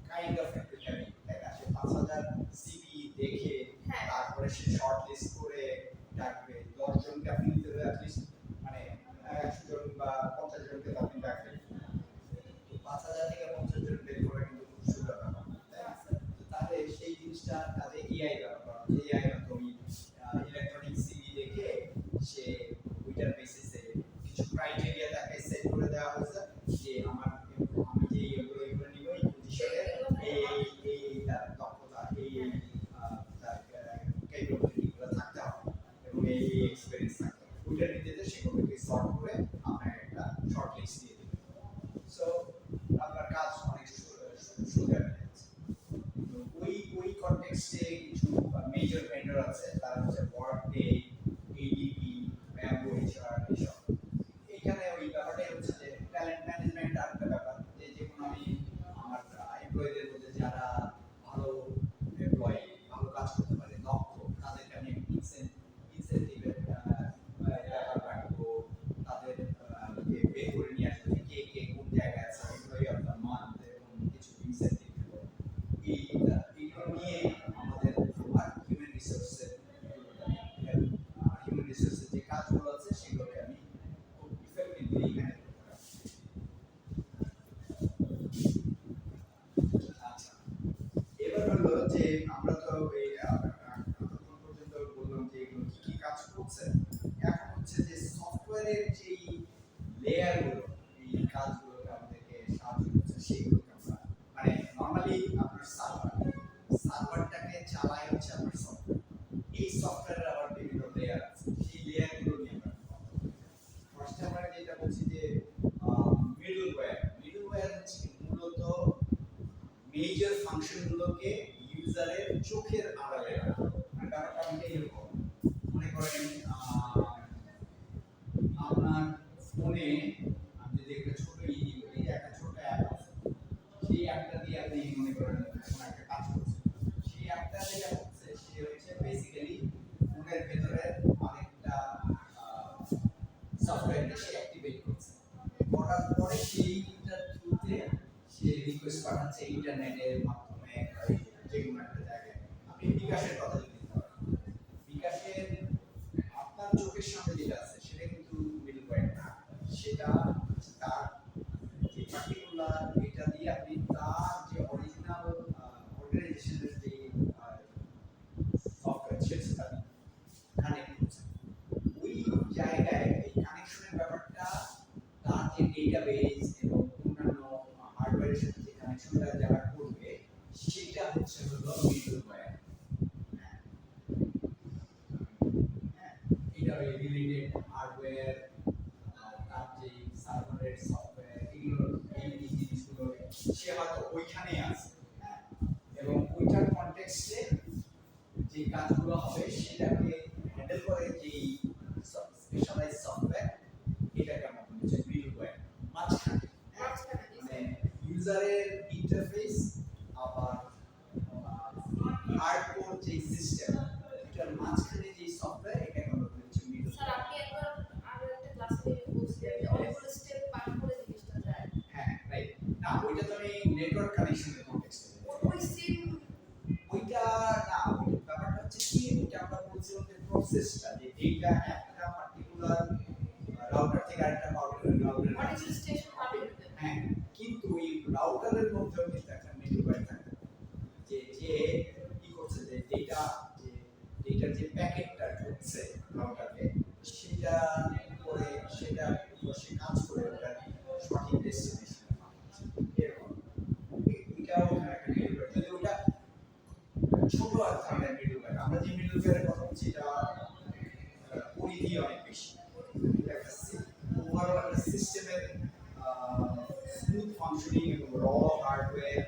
কাইন্ড অফ একটু হ্যাভি, তাই না? সে 5,000 সিভি দেখে তারপরে সে শর্ট লিস্ট করে ডাকবে, 10 জনকে আপনি নিতে হলে অ্যাটলিস্ট মানে 100 জন বা 50 জনকে আপনি ডাকবেন, 5,000 থেকে 50 জন বের করা কিন্তু খুব সুন্দর ব্যাপার, তাই না? তাহলে সেই জিনিসটা কাজে এআই ব্যবহার করা, এআই মাধ্যমে ইলেকট্রনিক সিভি দেখে সে ওইটার বেসিসে কিছু ক্রাইটেরিয়া তাকে সেট করে দেওয়া হয়েছে যে আমি যে এগুলো নিব এই পজিশনে এই তার দক্ষতা এই তার ক্যাপাবিলিটিগুলো থাকতে হবে এবং এই এক্সপেরিয়েন্স থাকতে হবে, ওইটার ভিত্তিতে সেগুলোকে সর্ট করে আপনার একটা শর্ট লিস্ট দিয়ে দেবে। সো আপনার কাজ অনেক সোজা হয়ে যাচ্ছে। ওই কনটেক্সটে কিছু মেজর ভেন্ডর আছে, তারা হচ্ছে ওয়ার্কডে, এডিপি, ব্যাম্বো এইচআর, এসব। এইখানে ওই ব্যাপারটাই হচ্ছে যে ট্যালেন্ট ম্যানেজমেন্ট আর একটা ব্যাপার, যে কোনো আমি যে আমরা তো এই এতক্ষণ পর্যন্ত বললাম যে এগুলো কি কি কাজ করছে। এখন হচ্ছে যে সফটওয়্যারের যেই লেয়ারগুলো এই কাজগুলোকে আমাদেরকে সাহায্য করছে সেইগুলোকে আমরা মানে নর্মালি আপনার সার্ভারটাকে চালায় হচ্ছে আপনার সফটওয়্যার। এই সফটওয়্যারের আবার বিভিন্ন লেয়ার আছে, সেই লেয়ারগুলো নিয়ে আমরা কথা বলবো। ফার্স্ট আমরা যেটা বলছি যে মিডলওয়্যার হচ্ছে মূলত মেজর ফাংশনগুলোকে ইউজারের চোখের আড়ালে রাখে। মানে ব্যাপারটা অনেকটা এরকম, মনে করেন আপনার ফোনে আমি যদি একটা ছোট একটা ছোট অ্যাপ আছে, সেই অ্যাপটা দিয়ে আপনি মনে করেন কোনো একটা কাজ করছেন, সেই অ্যাপটা যেটা হচ্ছে সে হচ্ছে বেসিক্যালি ফোনের ভেতরে অনেকটা সফটওয়্যারকে সে অ্যাক্টিভেট করছে, করার পরে সেইটার থ্রুতে সে রিকোয়েস্ট পাঠাচ্ছে ইন্টারনেটের মাধ্যমে যে কোনো একটা জায়গায়। আপনি বিকাশের কথা যদি ধরেন, বিকাশের আপনার চোখের সামনে যেটা আছে সেটা কিন্তু মিডলওয়্যার না, সেটা তার যে পার্টিকুলার এটা দিয়ে আপনি তার যে অরিজিনাল অর্গানাইজেশনের যে সফটওয়্যার সেটা কানেক্ট করছেন। ওই জায়গায় এই কানেকশনের ব্যাপারটা তার যে ডেটাবেস এবং অন্যান্য হার্ডওয়্যারের সাথে যে কানেকশনটা যারা করবে সেটা হচ্ছে হলো মিডলওয়্যার। এটা রিলেটেড হার্ডওয়্যার, তার যে সার্ভারের সফটওয়্যার, এগুলো এই জিনিসগুলো সে হয়তো ওইখানেই আছে, এবং ওইটার কনটেক্সটে যে কাজগুলো হবে সেটাকে হ্যান্ডেল করে যে স্পেশালাইজ সফটওয়্যার, এটাকে আমরা বলছি মিডলওয়্যার। মাঝখানে মানে ইউজারের ইন্টারফেস আবার হার্ডকোর যে সিস্টেম, এটার মাঝখানে যে সফটওয়্যার, এটাকে আমরা বলছি মিডলওয়্যার। স্যার আপনি একবার আরো একটা ক্লাসে বলছিলেন যে অনেকগুলো স্টেপ পার করে জিনিসটা যায়। হ্যাঁ রাইট, না ওইটা তো আমি নেটওয়ার্ক কানেকশনের কনটেক্সটে ওই সেম ওইটা না, ওই ব্যাপারটা হচ্ছে কি, ওইটা আমরা বলছিলাম যে প্রসেসটা, যে ডেটা একটা পার্টিকুলার রাউটার থেকে আরেকটা রাউটারের অনেকগুলো স্টেশন পার করে দেবে। হ্যাঁ, কিন্তু এই রাউটারের মধ্যেও কিন্তু একটা মিডলওয়্যার থাকে, যে যে কি করছে, যে ডেটার যে প্যাকেটটা ঢুকছে রাউটারে, সেটা করে সেটা সে কাজ করে ওটা সঠিক ডেস্টিনেশনে পাঠাচ্ছে। এরকম এটাও একটা মিডলওয়্যার, যদি ওটা ছোট ধরনের মিডলওয়্যার। আমরা যে মিডলওয়্যারের কথা বলছি এটা পরিধি অনেক বেশি, একটা ওভারঅল একটা সিস্টেমের স্মুথ ফাংশনিং এবং র হার্ডওয়্যার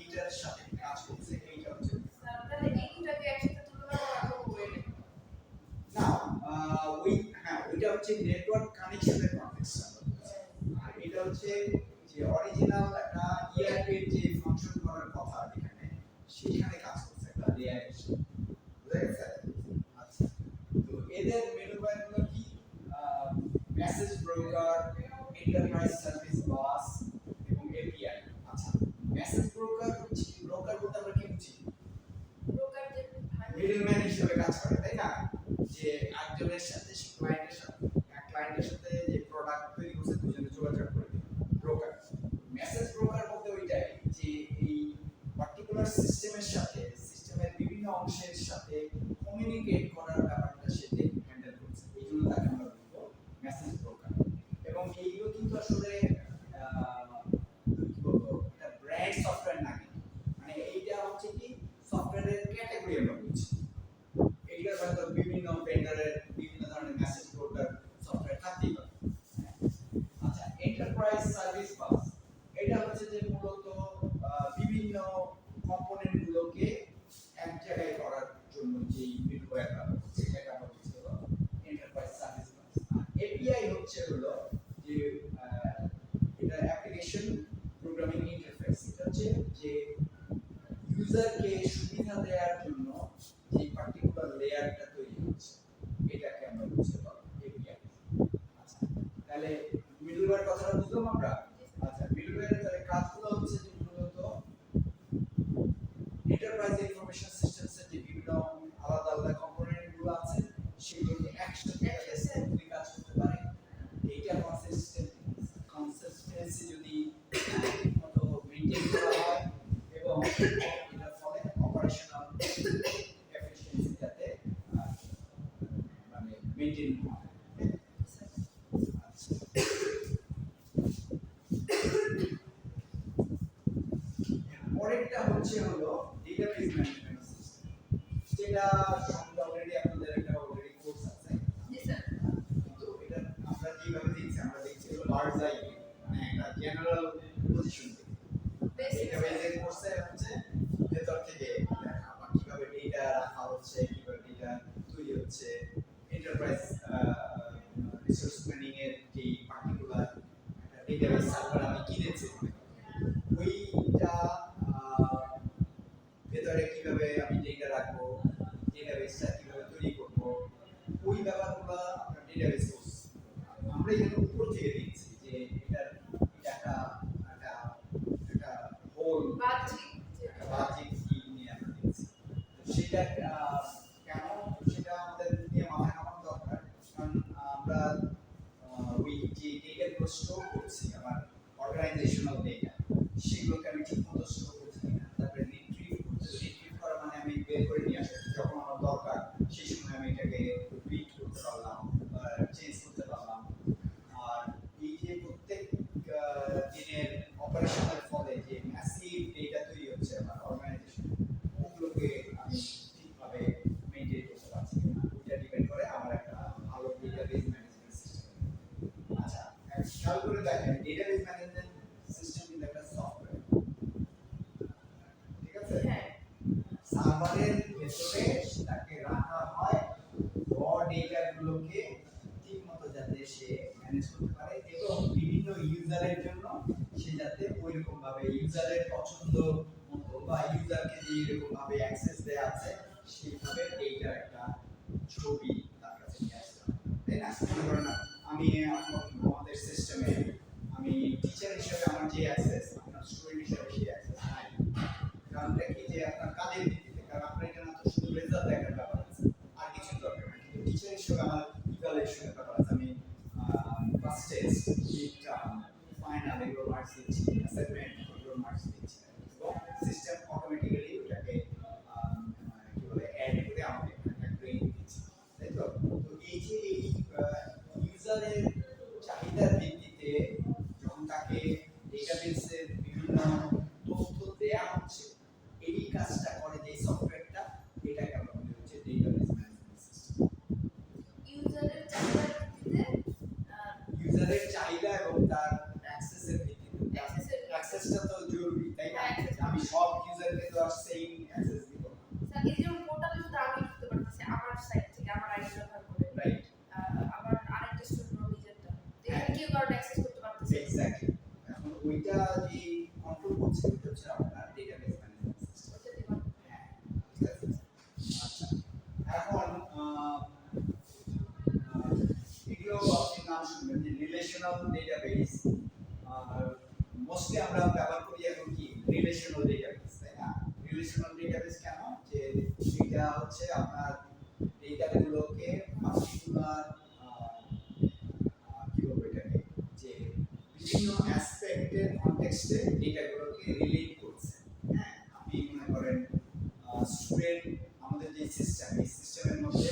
এটার সাথে কাজ করছে, এইটা হচ্ছে স্যার তাহলে এই দুটাকে একসাথে তুলনা করা তো হবে না। না ওই হ্যাঁ ওইটা হচ্ছে নেটওয়ার্ক কানেকশনের কনটেক্সট, আর এটা হচ্ছে যে অরিজিনাল একটা ইআরপির যে ফাংশন করার কথা এখানে, সেখানে কাজ করছে একটা লেয়ার হিসেবে, বুঝা গেছে? আচ্ছা, তো এদের মিডলওয়্যার গুলো কি? মেসেজ ব্রোকার, এন্টারপ্রাইজ সার্ভিস বাস এবং এপিআই। আচ্ছা, মেসেজ ব্রোকার হচ্ছে, ব্রোকার বলতে আমরা কি বুঝি? ব্রোকার যে মিডলম্যান হিসেবে কাজ করে, তাই না? যে একজনের সাথে ক্লায়েন্টের সাথে যে প্রোডাক্ট তৈরি করছে দুজনে যোগাযোগ করে, ব্রোকার। মেসেজ ব্রোকার বলতে ওইটাই যে এই পার্টিকুলার সিস্টেমের সাথে, সিস্টেমের বিভিন্ন অংশের সাথে কমিউনিকেট করার ব্যাপারটা সে হ্যান্ডেল করছে, এই জন্য তাকে আমরা বলবো মেসেজ ব্রোকার। এবং এইগুলো কিন্তু আসলে কি বলবো, এটা ব্র্যান্ড সফটওয়্যার না, কিন্তু মানে এইটা হচ্ছে কি সফটওয়্যারের ক্যাটাগরি আমরা বলছি। এইটার হয়তো বিভিন্ন ভেন্ডারের বিভিন্ন ধরনের মেসেজ ব্রোকার সফটওয়্যার থাকতেই পারে। আচ্ছা, এন্টারপ্রাইজ সার্ভিস বাস, এটা হচ্ছে যে মূলত বিভিন্ন কম্পোনেন্ট গুলোকে এক জায়গায় করার জন্য যে মিডলওয়্যার ব্যবহার করছে, সেটাকে আমরা বলছি হলো এন্টারপ্রাইজ সার্ভিস বাস। এপিআই হচ্ছে হলো যে এটা অ্যাপ্লিকেশন প্রোগ্রামিং ইন্টারফেস, এটা হচ্ছে যে ইউজারকে সুবিধা দেওয়ার জন্য যে পার্টিকুলার লেয়ারটা তৈরি হচ্ছে, এটাকে আমরা বুঝতে পারবো এপিআই। আচ্ছা, তাহলে মিডলওয়্যার কথাটা বুঝলাম আমরা। আচ্ছা, মিডলওয়্যারের তাহলে কাজগুলো হচ্ছে যে মূলত এন্টারপ্রাইজ ইনফরমেশন সিস্টেমসের যে বিভিন্ন আলাদা আলাদা কম্পোনেন্ট গুলো আছে, সেগুলোকে একসাথে স্মুথলি কাজ করতে পারে। ডেটা কনসিস্টেন্সি যদি ঠিকমতো মেইনটেইন করা হয় এবং এটার ফলে অপারেশন পরেরটা হচ্ছে হলো ডেটাবেস ম্যানেজমেন্ট সিস্টেম, যেটা সঙ্গে অলরেডি আপনাদের একটা অলরেডি কোর্স আছে। জি স্যার। কিন্তু এটা আমরা যেভাবে দেখছি, আমরা দেখছি হলো লার্জ আই, মানে একটা জেনারেল পজিশন থেকে ডেটাবেসের কোর্সে হচ্ছে ভেতর থেকে দেখা বা কিভাবে ডেটা রাখা হচ্ছে, কিভাবে ডেটা তৈরি হচ্ছে, এন্টারপ্রাইজ রিসোর্স প্ল্যানিং এর যে পার্টিকুলার ডেটাবেস সার্ভার আমি কিনেছি, ওইটা ভেতরে কিভাবে আমি ডেটা রাখবো, ডেটাবেসটা কিভাবে তৈরি করবো, ওই ব্যাপারগুলো আমরা ডেটাবেস কোর্স আমরা এখানে উপর থেকে দেখছি যে এটা একটা একটা একটা হোল বাহ্যিক যে একটা বাহ্যিক দিক নিয়ে আমরা দেখছি। তো সেটা কেন, সেটা আমাদের নিয়ে মাথায় ঘামানো দরকার, কারণ আমরা ওই যে ডেটাগুলো স্টোর করছি, আমার অর্গানাইজেশনাল ডেটা, সেগুলোকে আমি ঠিক মতো স্টোর করছি কিনা, তারপরে রিট্রিভ করছি, রিট্রিভ করা মানে আমি বের করে নিয়ে আসি যখন আমার দরকার, সেই সময় আমি এটাকে রিড করতে পারলাম, চেঞ্জ করতে পারলাম। আর এই যে প্রত্যেক দিনের অপারেশনের ফলে যে ম্যাসিভ ডেটা তৈরি হচ্ছে আমার অর্গানাইজেশন, ওগুলোকে আমি ঠিকভাবে মেনটেন করতে পারছি কিনা, ওইটা ডিপেন্ড করে আমার একটা ভালো ডেটাবেস ম্যানেজমেন্ট সিস্টেম। আচ্ছা, খেয়াল করে দেখেন ডেটাবেস ম্যানেজমেন্ট সিস্টেম কিন্তু একটা সফটওয়্যার, ঠিক আছে? হ্যাঁ সার্ভারের ভেতরে তাকে রাখা হয় র ডেটাগুলোকে ঠিকমতো যাতে সে ম্যানেজ করতে পারে, এবং বিভিন্ন ইউজারের জন্য সে যাতে ওইরকম ভাবে ইউজারের পছন্দ মতো বা ইউজারকে যেরকম ভাবে অ্যাক্সেস দেওয়া আছে সেইভাবে ডেটার একটা ছবি তার কাছে নিয়ে আসতে হবে, তাই না? মনে করেন আমি আমাদের সিস্টেমে আমি টিচার হিসেবে আমার যে অ্যাক্সেস, আপনার স্টুডেন্ট হিসেবে সেই অ্যাক্সেস নাই। কারণটা কি যে আপনার কাজের ভিত্তিতে, কারণ আপনার এখানে তো শুধু রেজাল্ট দেখার ব্যাপার আছে, আর কিছু দরকার নেই। কিন্তু টিচার হিসেবে আমার ইভ্যালুয়েশনের ব্যাপার আছে, আমি class test, mid term, final এগুলো মার্কস দিচ্ছি, অ্যাসাইনমেন্ট এগুলো মার্কস দিচ্ছি, এবং সিস্টেম অটোমেটিক্যালি ওটাকে কি বলে অ্যাড করে আমাকে একটা গ্রেড দিচ্ছে, তাই তো? তো এই যে এই ইউজারের চাহিদার ভিত্তিতে যখন তাকে ডেটাবেসের বিভিন্ন তথ্য দেয়া হচ্ছে, এই কাজটা করে যে সফটওয়্যারটা, এটাকে আমরা বলি হচ্ছে ডেটাবেস ম্যানেজমেন্ট সিস্টেম। ইউজারের চাহিদার ভিত্তিতে ইউজারের চাহিদা এবং তার অ্যাক্সেসের ভিত্তিতে, Access-এর- অ্যাক্সেসটা তো জরুরি, তাই না? হ্যাঁ, access আমি সব ইউজারকে তো আর সেম অ্যাক্সেস দিব না, স্যার এই যেমন পোর্টালে শুধু আমি ঢুকতে পারতেছি আমার সাইট থেকে আমার আইডি ব্যবহার করে, রাইট? আবার আরেকটা স্টুডেন্ট নিজেরটা, তো এখানে কেউ কারণ অ্যাক্সেস করতে পারতেছে না। এক্স্যাক্টলি। এখন ওইটা যে কন্ট্রোল করছে ওইটা হচ্ছে আপনার ডেটাবেস ম্যানেজমেন্ট সিস্টেম। ওইটা দিবেন। হ্যাঁ, ঠিক আছে। আচ্ছা, এখন এগুলো আপনি নাম শুনবেন যে রিলেশনাল ডেটাবেস, মোস্টলি আমরা ব্যবহার করি এখন কি রিলেশনাল ডেটাবেস, তাই না? রিলেশনাল ডেটাবেস কেন, যে এটা হচ্ছে আপনার ডেটাগুলোকে পার্টিকুলার কি বলবো এটাকে, যে বিভিন্ন অ্যাসপেক্টের কনটেক্সটে ডেটাগুলোকে রিলেট করছে। হ্যাঁ, আপনি মনে করেন স্টুডেন্ট, আমাদের যে সিস্টেম, এই সিস্টেমের মধ্যে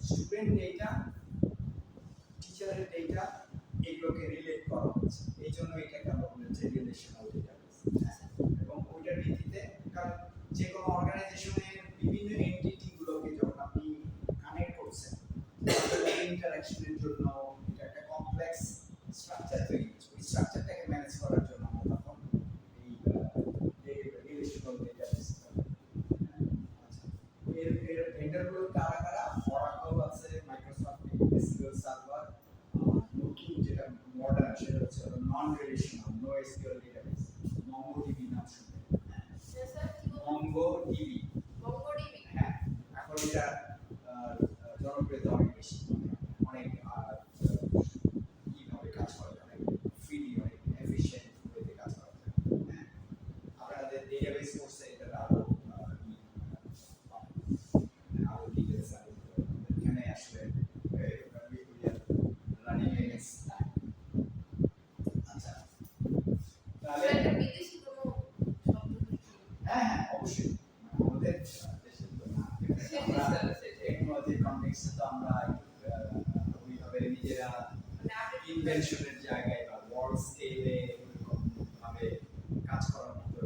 স্টুডেন্ট ডেটা, টিচারের ডেটা, এগুলোকে রিলেট করা হচ্ছে, এই জন্য এটাকে আমরা বলি হচ্ছে রিলেশনাল ডেটাবেস। এবং ওইটার ভিত্তিতে, কারণ যে কোনো অর্গানাইজেশনের বিভিন্ন এন্টিটি গুলোকে যখন আপনি কানেক্ট করছেন, ইন্টারাকশনের জন্য এটা একটা কমপ্লেক্স স্ট্রাকচার তৈরি হচ্ছে, ওই স্ট্রাকচারটাকে ম্যানেজ করার জন্য আমরা তখন এই রিলেশনাল ডেটাবেস। আচ্ছা, এর ভেন্ডরগুলো কারা কারা? অরাকল আছে, মাইক্রোসফট এসকিউএল সার্ভার, নতুন যেটা মডার্ন সেটা হচ্ছে non relational no SQL database, MongoDB নাম শুনবেন। হ্যাঁ, স্যার কি বলবো? MongoDB, MongoDB. হ্যাঁ, এখন এটা জনপ্রিয়তা অনেক বেশি, অনেক কিভাবে কাজ করা যায়, অনেক ফ্রিলি, অনেক এফিশিয়েন্ট ওয়েতে কাজ করা যায়। হ্যাঁ, আপনাদের ডেটাবেস কোর্সে এটা আরো আরো ডিটেলস আছে, এখানে আসলে রানিং এমএস। আচ্ছা, তাহলে স্যার এটা বিদেশি কোনো শব্দ কি? হ্যাঁ হ্যাঁ অবশ্যই, আমাদের দেশে তো না, আমরা টেকনোলজি কনটেক্সটে তো আমরা ওইভাবে নিজেরা মানে আপনি ইনভেনশনের জায়গায় বা ওয়ার্ল্ড স্কেলে ওরকম ভাবে কাজ করার মতো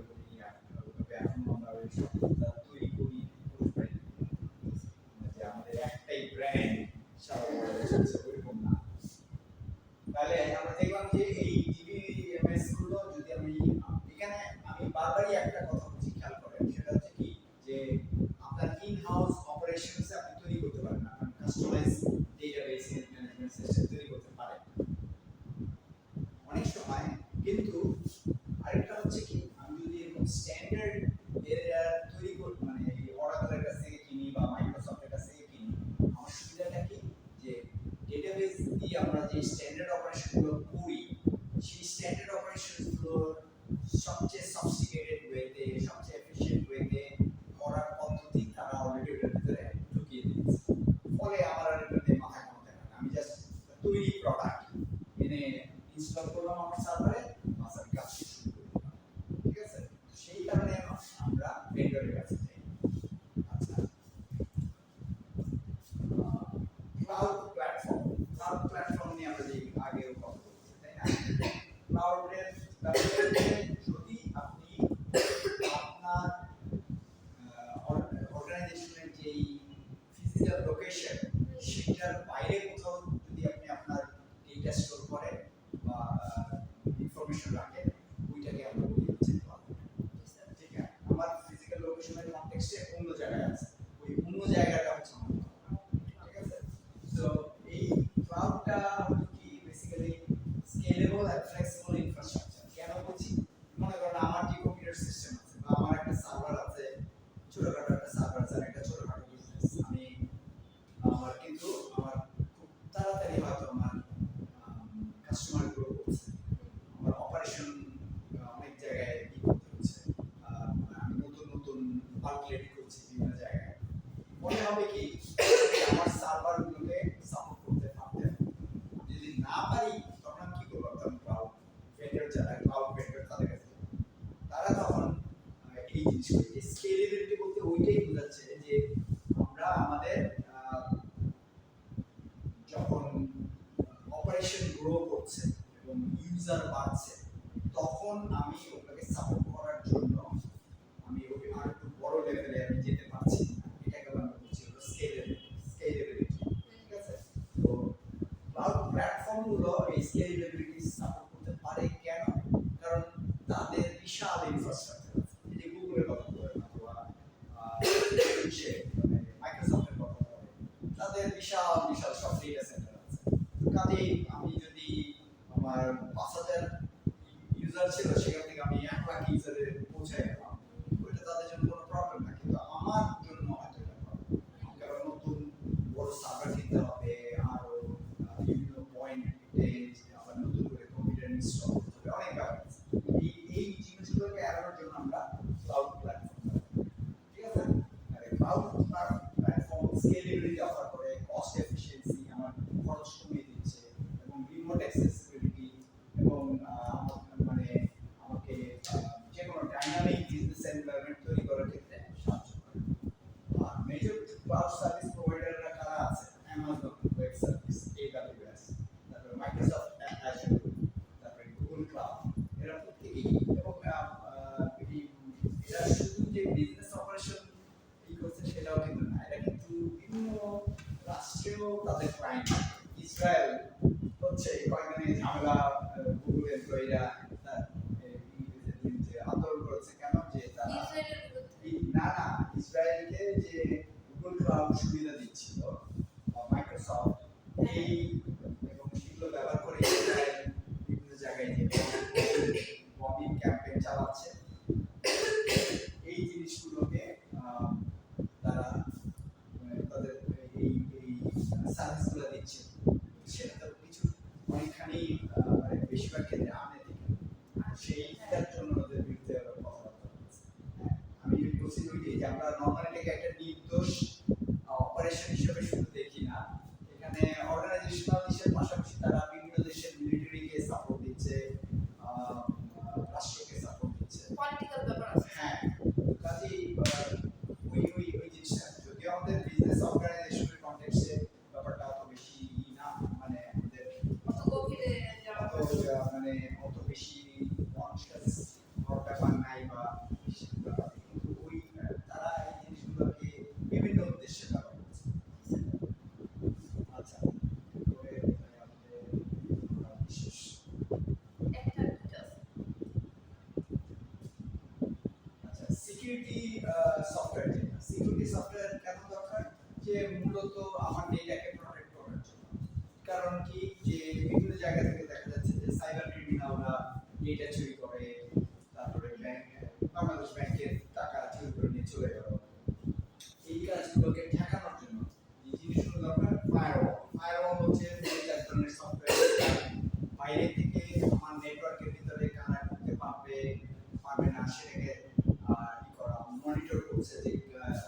বারবারই একটা কথা বলছি, খেয়াল করেন, সেটা হচ্ছে কি যে আপনার ইন হাউস অপারেশনস আপনি তৈরি করতে পারেন না, কাস্টমাইজ ডেটাবেস ম্যানেজমেন্ট সিস্টেম তৈরি করতে পারেন অনেক সময়। কিন্তু আরেকটা হচ্ছে কি, আমি যদি এরকম স্ট্যান্ডার্ড তৈরি করি, মানে এই অরাকলের কাছ থেকে কিনি বা মাইক্রোসফটের কাছ থেকে কিনি, আমার সুবিধাটা কি যে ডেটাবেস দিয়ে আমরা যে স্ট্যান্ডার্ড অপারেশনগুলো করি, সেই স্ট্যান্ডার্ড অপারেশনগুলো সবচেয়ে সফিস্টিকেটেড ওয়েতে, সবচেয়ে এফিশিয়েন্ট ওয়েতে করার পদ্ধতি তারা অলরেডি ওটার ভিতরে ঢুকিয়ে দিয়েছে। ফলে আমার আর এটা নিয়ে মাথা ঘামাতে হয় না, আমি জাস্ট তৈরি প্রোডাক্ট এনে ইনস্টল করলাম আমার সার্ভারে, বাস আমি কাজ শুরু করে দিলাম। ঠিক আছে, সেই কারণে আমরা ভেন্ডরের কাছে যাই। আচ্ছা, ক্লাউড প্ল্যাটফর্ম নিয়ে আমরা যে আগেও কথা বলছি, তাই না? ক্লাউডের ব্যাপারে যদি আপনি আপনার অর্গানাইজেশনের যেই ফিজিক্যাল লোকেশন সেটার বাইরে কোথাও যদি আপনি আপনার ডেটা স্টোর করেন বা ইনফরমেশন রাখেন, ওইটাকে আমরা বলি হচ্ছে ক্লাউড। ঠিক আছে, আমার ফিজিক্যাল লোকেশনের কনটেক্সটে অন্য জায়গায় আছে, ওই অন্য জায়গাটা হচ্ছে আমার cloud। ঠিক আছে, সো এই ক্লাউডটা হচ্ছে কি বেসিক্যালি স্কেলেবল আর ফ্লেক্সিবল ইনফ্রাস্ট্রাকচার। কেন বলছি, মনে করেন আমার যে কম্পিউটার সিস্টেম আছে বা আমার একটা সার্ভার আছে, ছোটখাটো একটা সার্ভার আছে, একটা ছোটখাটো বিজনেস, আমি আমার কিন্তু আমার খুব তাড়াতাড়ি হয়তো আমার কাস্টমার গ্রো করছে, আমার অপারেশন অনেক জায়গায় কি করতে হচ্ছে, আমি নতুন নতুন আউটলেট করছি বিভিন্ন জায়গায়। মনে হবে কি আমার সার্ভারগুলোকে সাপোর্ট করতে পারতে হবে। যদি না পারি তখন আমি কি করবো, তখন ক্লাউড ভেন্ডর, যারা ক্লাউড ভেন্ডর তাদের কাছে যাবো। তারা তখন এই জিনিসগুলো স্কেলেবিলিটি বলতে ওইটাই বোঝাচ্ছে যে আমরা আমাদের যখন অপারেশন গ্রো করছে এবং ইউজার বাড়ছে, তখন আমি ওটাকে সাপোর্ট করার জন্য আমি ওকে আর একটু বড় লেভেলে আমি যেতে পারছি। এটাকে আমরা বলছি হলো স্কেলেবিলিটি। ঠিক আছে, তো ক্লাউড প্ল্যাটফর্মগুলো এই স্কেলেবিলিটি সাপোর্ট করতে পারে কেন? কারণ তাদের বিশাল ইনফ্রাস্ট্রাকচার আছে। এই যে গুগলের কথা বলেন অথবা মাইক্রোসফটের কথা বলেন, তাদের বিশাল বিশাল সব ডেটা সেন্টার আছে। কাজেই আমি যদি আমার ৫,০০০ ইউজার ছিল, সেখান থেকে আমি ১,০০,০০০ ইউজারে পৌঁছে গেলাম, ওইটা তাদের জন্য কোনো প্রবলেম না। কিন্তু আমার জন্য হয়তো এটা প্রবলেম, কারণ নতুন বড় সার্ভার কিনতে হবে, আরো বিভিন্ন পয়েন্টে আবার নতুন করে কম্পিউটার ইনস্টল করতে হবে, অনেক ব্যাপার আছে। এই জিনিসগুলোকে এড়ানোর জন্য আমরা ক্লাউড প্ল্যাটফর্ম, ঠিক আছে, ক্লাউড প্ল্যাটফর্ম স্কেলেবিলিটি অফার করে, কস্ট এফিশিয়েন্সি, আমার খরচ কমিয়ে দিচ্ছে, এবং রিমোট অ্যাক্সেসিবিলিটি, এবং মানে আমাকে যে কোনো ডাইনামিক বিজনেস এনভায়রনমেন্ট তৈরি করার ক্ষেত্রে সাহায্য করে। আর মেজর ক্লাউড সার্ভিস প্রোভাইডাররা কারা আছে? অ্যামাজন ওয়েব সার্ভিস, AWS, তারপরে মাইক্রোসফট অ্যাজুর, তারপরে গুগল ক্লাউড, এরা প্রত্যেকেই, এবং এরা শুধু যে বিজনেস অপারেশন এই করছে সেটাও কিন্তু না, এটা কিন্তু বিভিন্ন রাষ্ট্রেও তাদের ক্লায়েন্ট। ইসরায়েল হচ্ছে কয়েকদিনের ঝামেলা, গুগল এমপ্লয়িরা তার ইংরেজের বিরুদ্ধে আন্দোলন করেছে। কেন? যে তারা না না, ইসরায়েলকে যে গুগল ক্লাউড সুবিধা দিচ্ছিল মাইক্রোসফট, এই এবং সেগুলো ব্যবহার করে ইসরায়েল বিভিন্ন জায়গায় যে বম্বিং ক্যাম্পেইন চালাচ্ছে, এই জিনিসগুলোকে তারা তাদের এই সার্ভিসগুলো দিচ্ছে, সেটা তো কিছু অনেকখানি মানে বেশিরভাগ ক্ষেত্রে আনএথিক্যাল, সেইটার জন্য ওদের বিরুদ্ধে কথাবার্তা বলছে। আমি বলছি ওইটাই যে আমরা নর্মালি এটাকে একটা নির্দোষ অপারেশন হিসেবে শুধু দেখি না, এখানে অর্গানাইজেশনাল ইস্যুর পাশাপাশি তারা বিভিন্ন দেশের মিলিটারিকে সাপোর্ট দিচ্ছে, রাষ্ট্রকে সাপোর্ট দিচ্ছে, পলিটিক্যাল ব্যাপার আছে। হ্যাঁ, কাজেই ওই জিনিসটা যদিও আমাদের বিজনেস অর্গানাইজেশনের কনটেক্সটে ব্যাপারটা অত বেশি না, মানে আমাদের অত গভীরে যাওয়া মানে অত বেশি কনসিয়াস হওয়ার ব্যাপার নাই বা বেশি ব্যাপার, কিন্তু ওই তারা এই জিনিসগুলোকে বিভিন্ন সিকিউরিটি সফটওয়্যার, যেটা সিকিউরিটি সফটওয়্যার কেন দরকার, যে মূলত আমার ডেটাকে প্রোটেক্ট করার জন্য। কারণ কি, যে বিভিন্ন জায়গা থেকে দেখা যাচ্ছে যে সাইবার ক্রিমিনালরা ডেটা চুরি করে, তারপরে বাংলাদেশ ব্যাংকের টাকা চুরি করে নিয়ে চলে গেল। এই কাজগুলোকে ঠেকানোর জন্য এই জিনিসগুলো দরকার। ফায়ারওয়াল হচ্ছে এক ধরনের সফটওয়্যার, বাইরে থেকে আমার নেটওয়ার্কের ভিতরে কারা ঢুকতে পারবে পারবে না সেটাকে ই করা, মনিটর করছে যে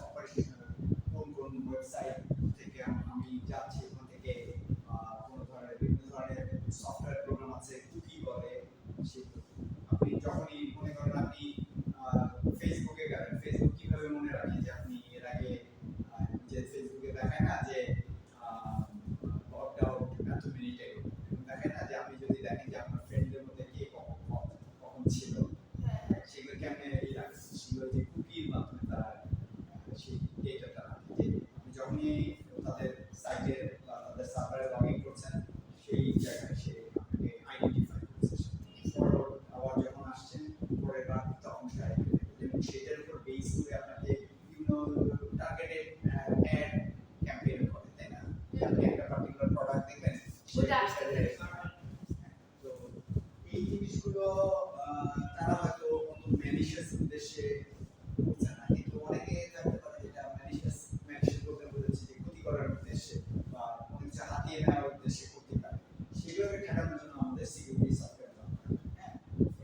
অপারেশনাল কোন কোন ওয়েবসাইট থেকে আমি যাচ্ছি, ওখান থেকে কোনো ধরনের বিভিন্ন ধরনের সফটওয়্যার প্রোগ্রাম আছে, কুকি বলে সেগুলো। আপনি যখনই মনে করেন আপনি ফেসবুকে গেলেন, ফেসবুক কিভাবে মনে রাখে যে আপনি এর আগে যে ফেসবুকে দেখায় না যে লগ আউট এত মিনিটে, দেখেন না যে আপনি যদি দেখেন যে আপনার ফ্রেন্ডদের মধ্যে কে কখন ছিল, সেগুলো কেমনে এই রাখছে, সেগুলো যে কুকির মাধ্যমে তারা সেই ডেটাটা রাখে, যে আপনি যখনই তাদের সাইটে বা তাদের সার্ভারে লগ ইন করছেন সেই জায়গায় সে আপনাকে আইডেন্টিফাই করছে, আবার যখন আসছেন পরের বার তখন সে এবং সেটার উপর বেস করে আপনাকে বিভিন্ন টার্গেটেড অ্যাড ক্যাম্পেইন করে, তাই না? আপনি একটা পার্টিকুলার প্রোডাক্ট দেখবেন, ওটা আসতে তো এই জিনিসগুলো তারা হয়তো অত ম্যালিশিয়াস উদ্দেশ্যে করছে না, কিন্তু অনেকে থাকতে পারে যেটা ম্যালিশিয়াস বলতে বোঝাচ্ছে যে ক্ষতি করার উদ্দেশ্যে বা কোনো কিছু হাতিয়ে নেওয়ার উদ্দেশ্যে করতে পারে। সেগুলোকে ঠেকানোর জন্য আমাদের সিকিউরিটি সফটওয়্যার দরকার। হ্যাঁ,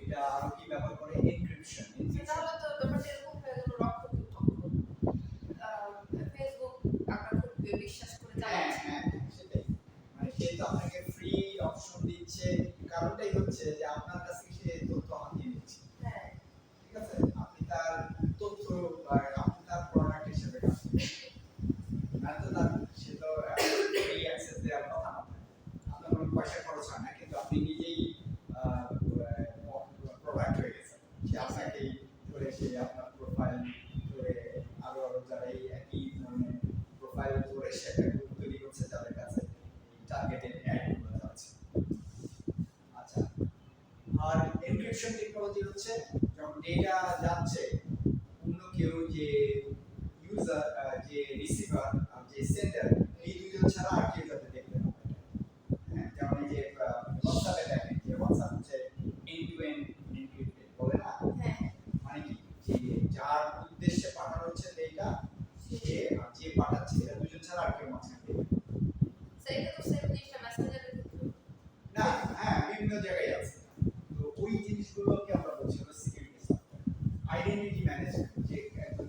এটা আরো কি ব্যবহার করে, এনক্রিপশন। তাহলে তো ব্যাপারটা এরকম হয়ে গেল রক্ষণীয় তথ্য। ফেসবুক আমরা খুব বিশ্বাস করে চালাচ্ছি। হ্যাঁ, সেটাই, মানে সে তো আপনাকে ফ্রি অপশন দিচ্ছে, কারণটাই হচ্ছে যে আপনার কাছ থেকে সে তথ্য হাতিয়ে নিচ্ছে। হ্যাঁ, ঠিক আছে, আপনি তার তথ্য বা আপনি তার প্রোডাক্ট হিসেবে কাজ করছেন, না তো তার সে তো এই অ্যাক্সেস দেওয়ার কথা না, আপনার কোনো পয়সা খরচ হয় না, কিন্তু আপনি নিজেই প্রোডাক্ট হয়ে গেছেন। সে আপনাকেই ধরে, সে আপনার প্রোফাইল ধরে আরো যারা এই একই ধরনের প্রোফাইল ধরে সেটা গ্রুপ তৈরি করছে, যাদের কাছে টার্গেটেড অ্যাডগুলো যাচ্ছে। আচ্ছা, আর এনক্রিপশন টেকনোলজি হচ্ছে যখন ডেটা যাচ্ছে অন্য কেউ, যে ইউজার, যে রিসিভার আর যে সেন্ডার, এই দুইজন ছাড়া আর কেউ যাতে দেখতে না পারে। হ্যাঁ, যেমন এই যে হোয়াটসঅ্যাপে দেখেন যে হোয়াটসঅ্যাপ হচ্ছে এন্ড টু এন্ড এনক্রিপ্টেড বলে না, হ্যাঁ, মানে কি, যে যার উদ্দেশ্যে পাঠানো হচ্ছে ডেটা, সে আর যে পাঠাচ্ছে, এরা দুজন ছাড়া আর কেউ মাঝখানে দেখবে সেইটা তো সেম জিনিসটা মেসেঞ্জারে না। হ্যাঁ, বিভিন্ন জায়গায় আছে। তো ওই জিনিসগুলোকে আমরা বলছি হলো সিকিউরিটি সফটওয়্যার। আইডেন্টিটি ম্যানেজমেন্ট, যে একজন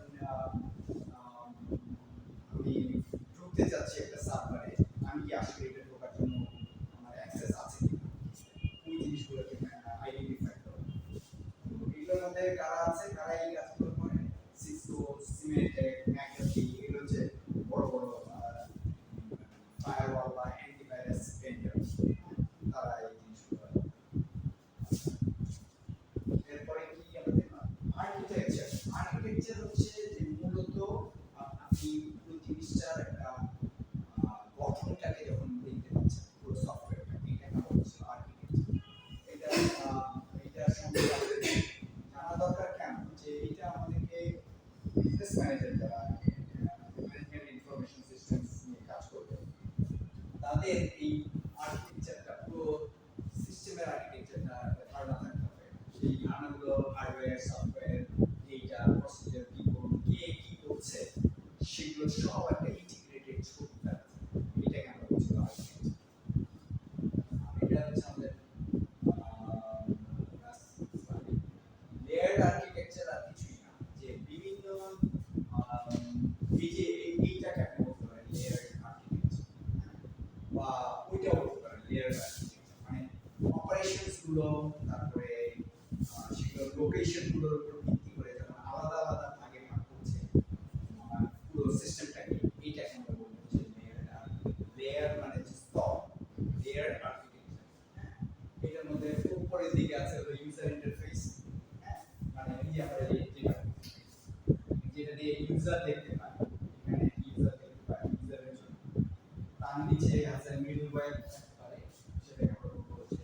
আমি ঢুকতে যাচ্ছি একটা সার্ভারে, আমি কি আসলে এটা ঢোকার জন্য আমার অ্যাক্সেস আছে কিনা, ওই জিনিসগুলোকে আইডেন্টিফাই করা। তো এগুলোর মধ্যে কারা আছে, কারা এই কাজগুলো করে, সিসকো, সিমেন্টেক, ম্যাকআফি, এগুলো হচ্ছে বড় বড় ফায়ারওয়াল বা অ্যান্টিভাইরাস ভেন্ডর, তারা এই জিনিসগুলো। এরপরে কি আমাদের আর্কিটেকচার। আর্কিটেকচার হচ্ছে যে মূলত আপনি পুরো জিনিসটার একটা গঠনটাকে যখন দেখতে পাচ্ছেন, পুরো সফটওয়্যারটাকে, এটাকে আমরা বলছি আর্কিটেকচার। এটা এটা সম্পর্কে আমাদের জানা দরকার। কেন, যে এটা আমাদেরকে বিজনেস ম্যানেজার যারা ম্যানেজমেন্ট ইনফরমেশন সিস্টেমস নিয়ে কাজ করবে, তাদের এই আর্কিটেকচারটা, পুরো সিস্টেমের আর্কিটেকচারটা ধারণা থাকতে হবে। সেই ধারণাগুলো hardware, software, data, procedure, people, কে কি করছে, সেগুলো সব একটা ইন্টিগ্রেটেড ছবি থাকে। এটাকে আমরা বলছি আর্কিটেকচার। এটা হচ্ছে আমাদের লেয়ার্ড আর্কিটেকচার, আর কিছুই না, যে বিভিন্ন এই যে এইটাকে আপনি বলতে পারেন লেয়ার্ড আর্কিটেকচার, বা ওইটাও বলতে পারেন লেয়ার্ড আর্কিটেকচার, মানে অপারেশনস গুলো, তারপরে সেগুলো লোকেশন গুলোর উপর ভিত্তি করে যখন আলাদা আলাদা ভাগে ভাগ করছে পুরো সিস্টেমটাকে, এইটাকে আমরা বলবো যে লেয়ার্ড আর্কিটেকচার। লেয়ার মানে হচ্ছে স্তর, লেয়ার্ড আর্কিটেকচার। এটার মধ্যে উপরের দিকে আছে হলো ইউজার ইন্টারফেস, মানে এই যে আমরা যেটা দিয়ে ইউজার দেখতে পাই, এখানে ইউজার দেখতে পাই ইউজারের জন্য। তার নিচে আছে মিডলওয়্যার থাকতে পারে, সেটাকে আমরা বলবো হচ্ছে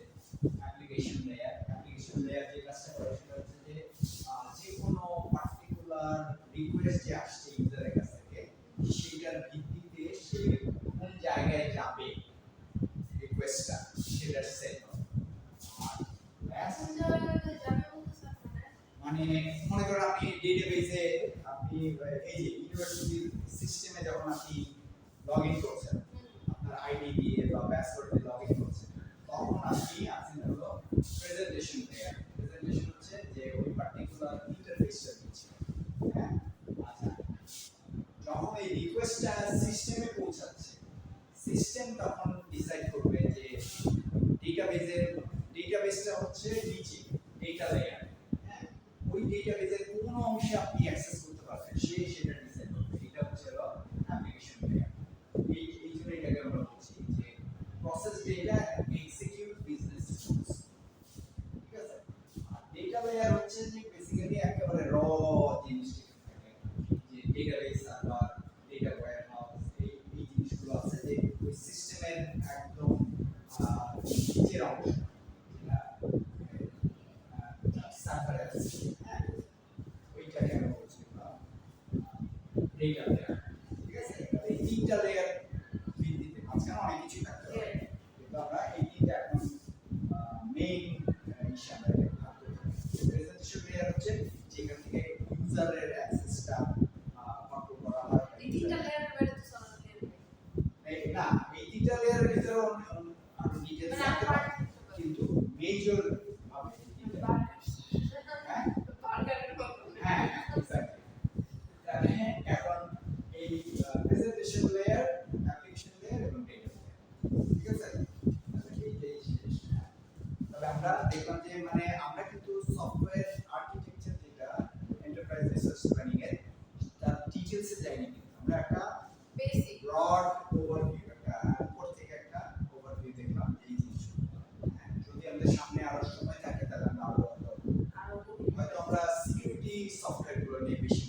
অ্যাপ্লিকেশন লেয়ার। অ্যাপ্লিকেশন লেয়ার যে কাজটা করে সেটা হচ্ছে যে যে কোনো পার্টিকুলার রিকোয়েস্ট যে আসছে ইউজারের কাছ থেকে সেটার ভিত্তিতে সে কোন জায়গায় যাবে রিকোয়েস্টটা সেটা সেট হবে আর ব্যাস কোন জায়গায় যাবে বলতে স্যার মানে মনে করো আপনি ডেটাবেসে আপনি এই যে ইউনিভার্সিটির সিস্টেমে যখন আপনি লগ ইন করছেন আপনার আইডি দিয়ে বা পাসওয়ার্ড দিয়ে লগ ইন করছেন তখন আপনি আছেন হলো প্রেজেন্টেশন লেয়ার প্রেজেন্টেশন হচ্ছে যে ওই পার্টিকুলার ইন্টারফেসটা দিচ্ছে হ্যাঁ আচ্ছা যখন এই রিকোয়েস্টটা সিস্টেমে পৌঁছাচ্ছে সিস্টেম তখন ডিসাইড করবে যে ডেটাবেসটা হচ্ছে নিচে ডেটা লেয়ার হ্যাঁ ওই ডেটাবেসের কোন অংশে আপনি অ্যাক্সেস করতে পারবেন সেটা ডিসাইড করবে এটা হচ্ছে হলো অ্যাপ্লিকেশন লেয়ার এই জন্য এটাকে আমরা বলছি যে process data execute business rules ঠিক আছে আর ডেটা লেয়ার হচ্ছে যে বেসিক্যালি একেবারে র জিনিসটা থাকে যে ডেটাবেস সার্ভার ডেটা ওয়্যারহাউস এই জিনিসগুলো আছে যে ওই সিস্টেমের একদম নিচের অংশ সার্ভারে আছে হ্যাঁ ওইটাকে আমরা বলছি ডেটা লেয়ার ঠিক আছে এই তিনটা লেয়ার ভিত্তিতে মাঝখানে অনেক কিছু থাকতে পারে কিন্তু আমরা এই তিনটা এখন মেইন হিসাবে ভাগ করে প্রেজেন্টেশন লেয়ার হচ্ছে যেখান থেকে ইউজারের অ্যাক্সেসটা কন্ট্রোল করা হয় এই তিনটা লেয়ারের বাইরে তো স্যার না এই তিনটা লেয়ারের ভিতরে আরো ডিটেইলস মানে থাকতে পারে কিন্তু মেজর ভাবে এই তিনটা হ্যাঁ বার্গারের কথা হ্যাঁ এক্স্যাক্টলি তাহলে এখন এই প্রেজেন্টেশন লেয়ার অ্যাপ্লিকেশন লেয়ার এবং ডেটা লেয়ার ঠিক আছে তাহলে এইটাই শেষ হ্যাঁ। তবে আমরা দেখলাম যে মানে আমরা কিন্তু সফটওয়্যার আর্কিটেকচার যেটা এন্টারপ্রাইজ রিসার্চ প্ল্যানিং এর তার ডিটেইলসে যাইনি কিন্তু আমরা একটা বেসিক ব্রড ওভারভিউ একটা উপর থেকে একটা ওভারভিউ দেখলাম এই জিনিসগুলো হ্যাঁ, যদি আমাদের সামনে আরো সময় থাকে তাহলে আমরা আরো আরো হয়তো আমরা সিকিউরিটি সফটওয়্যারগুলো নিয়ে বেশি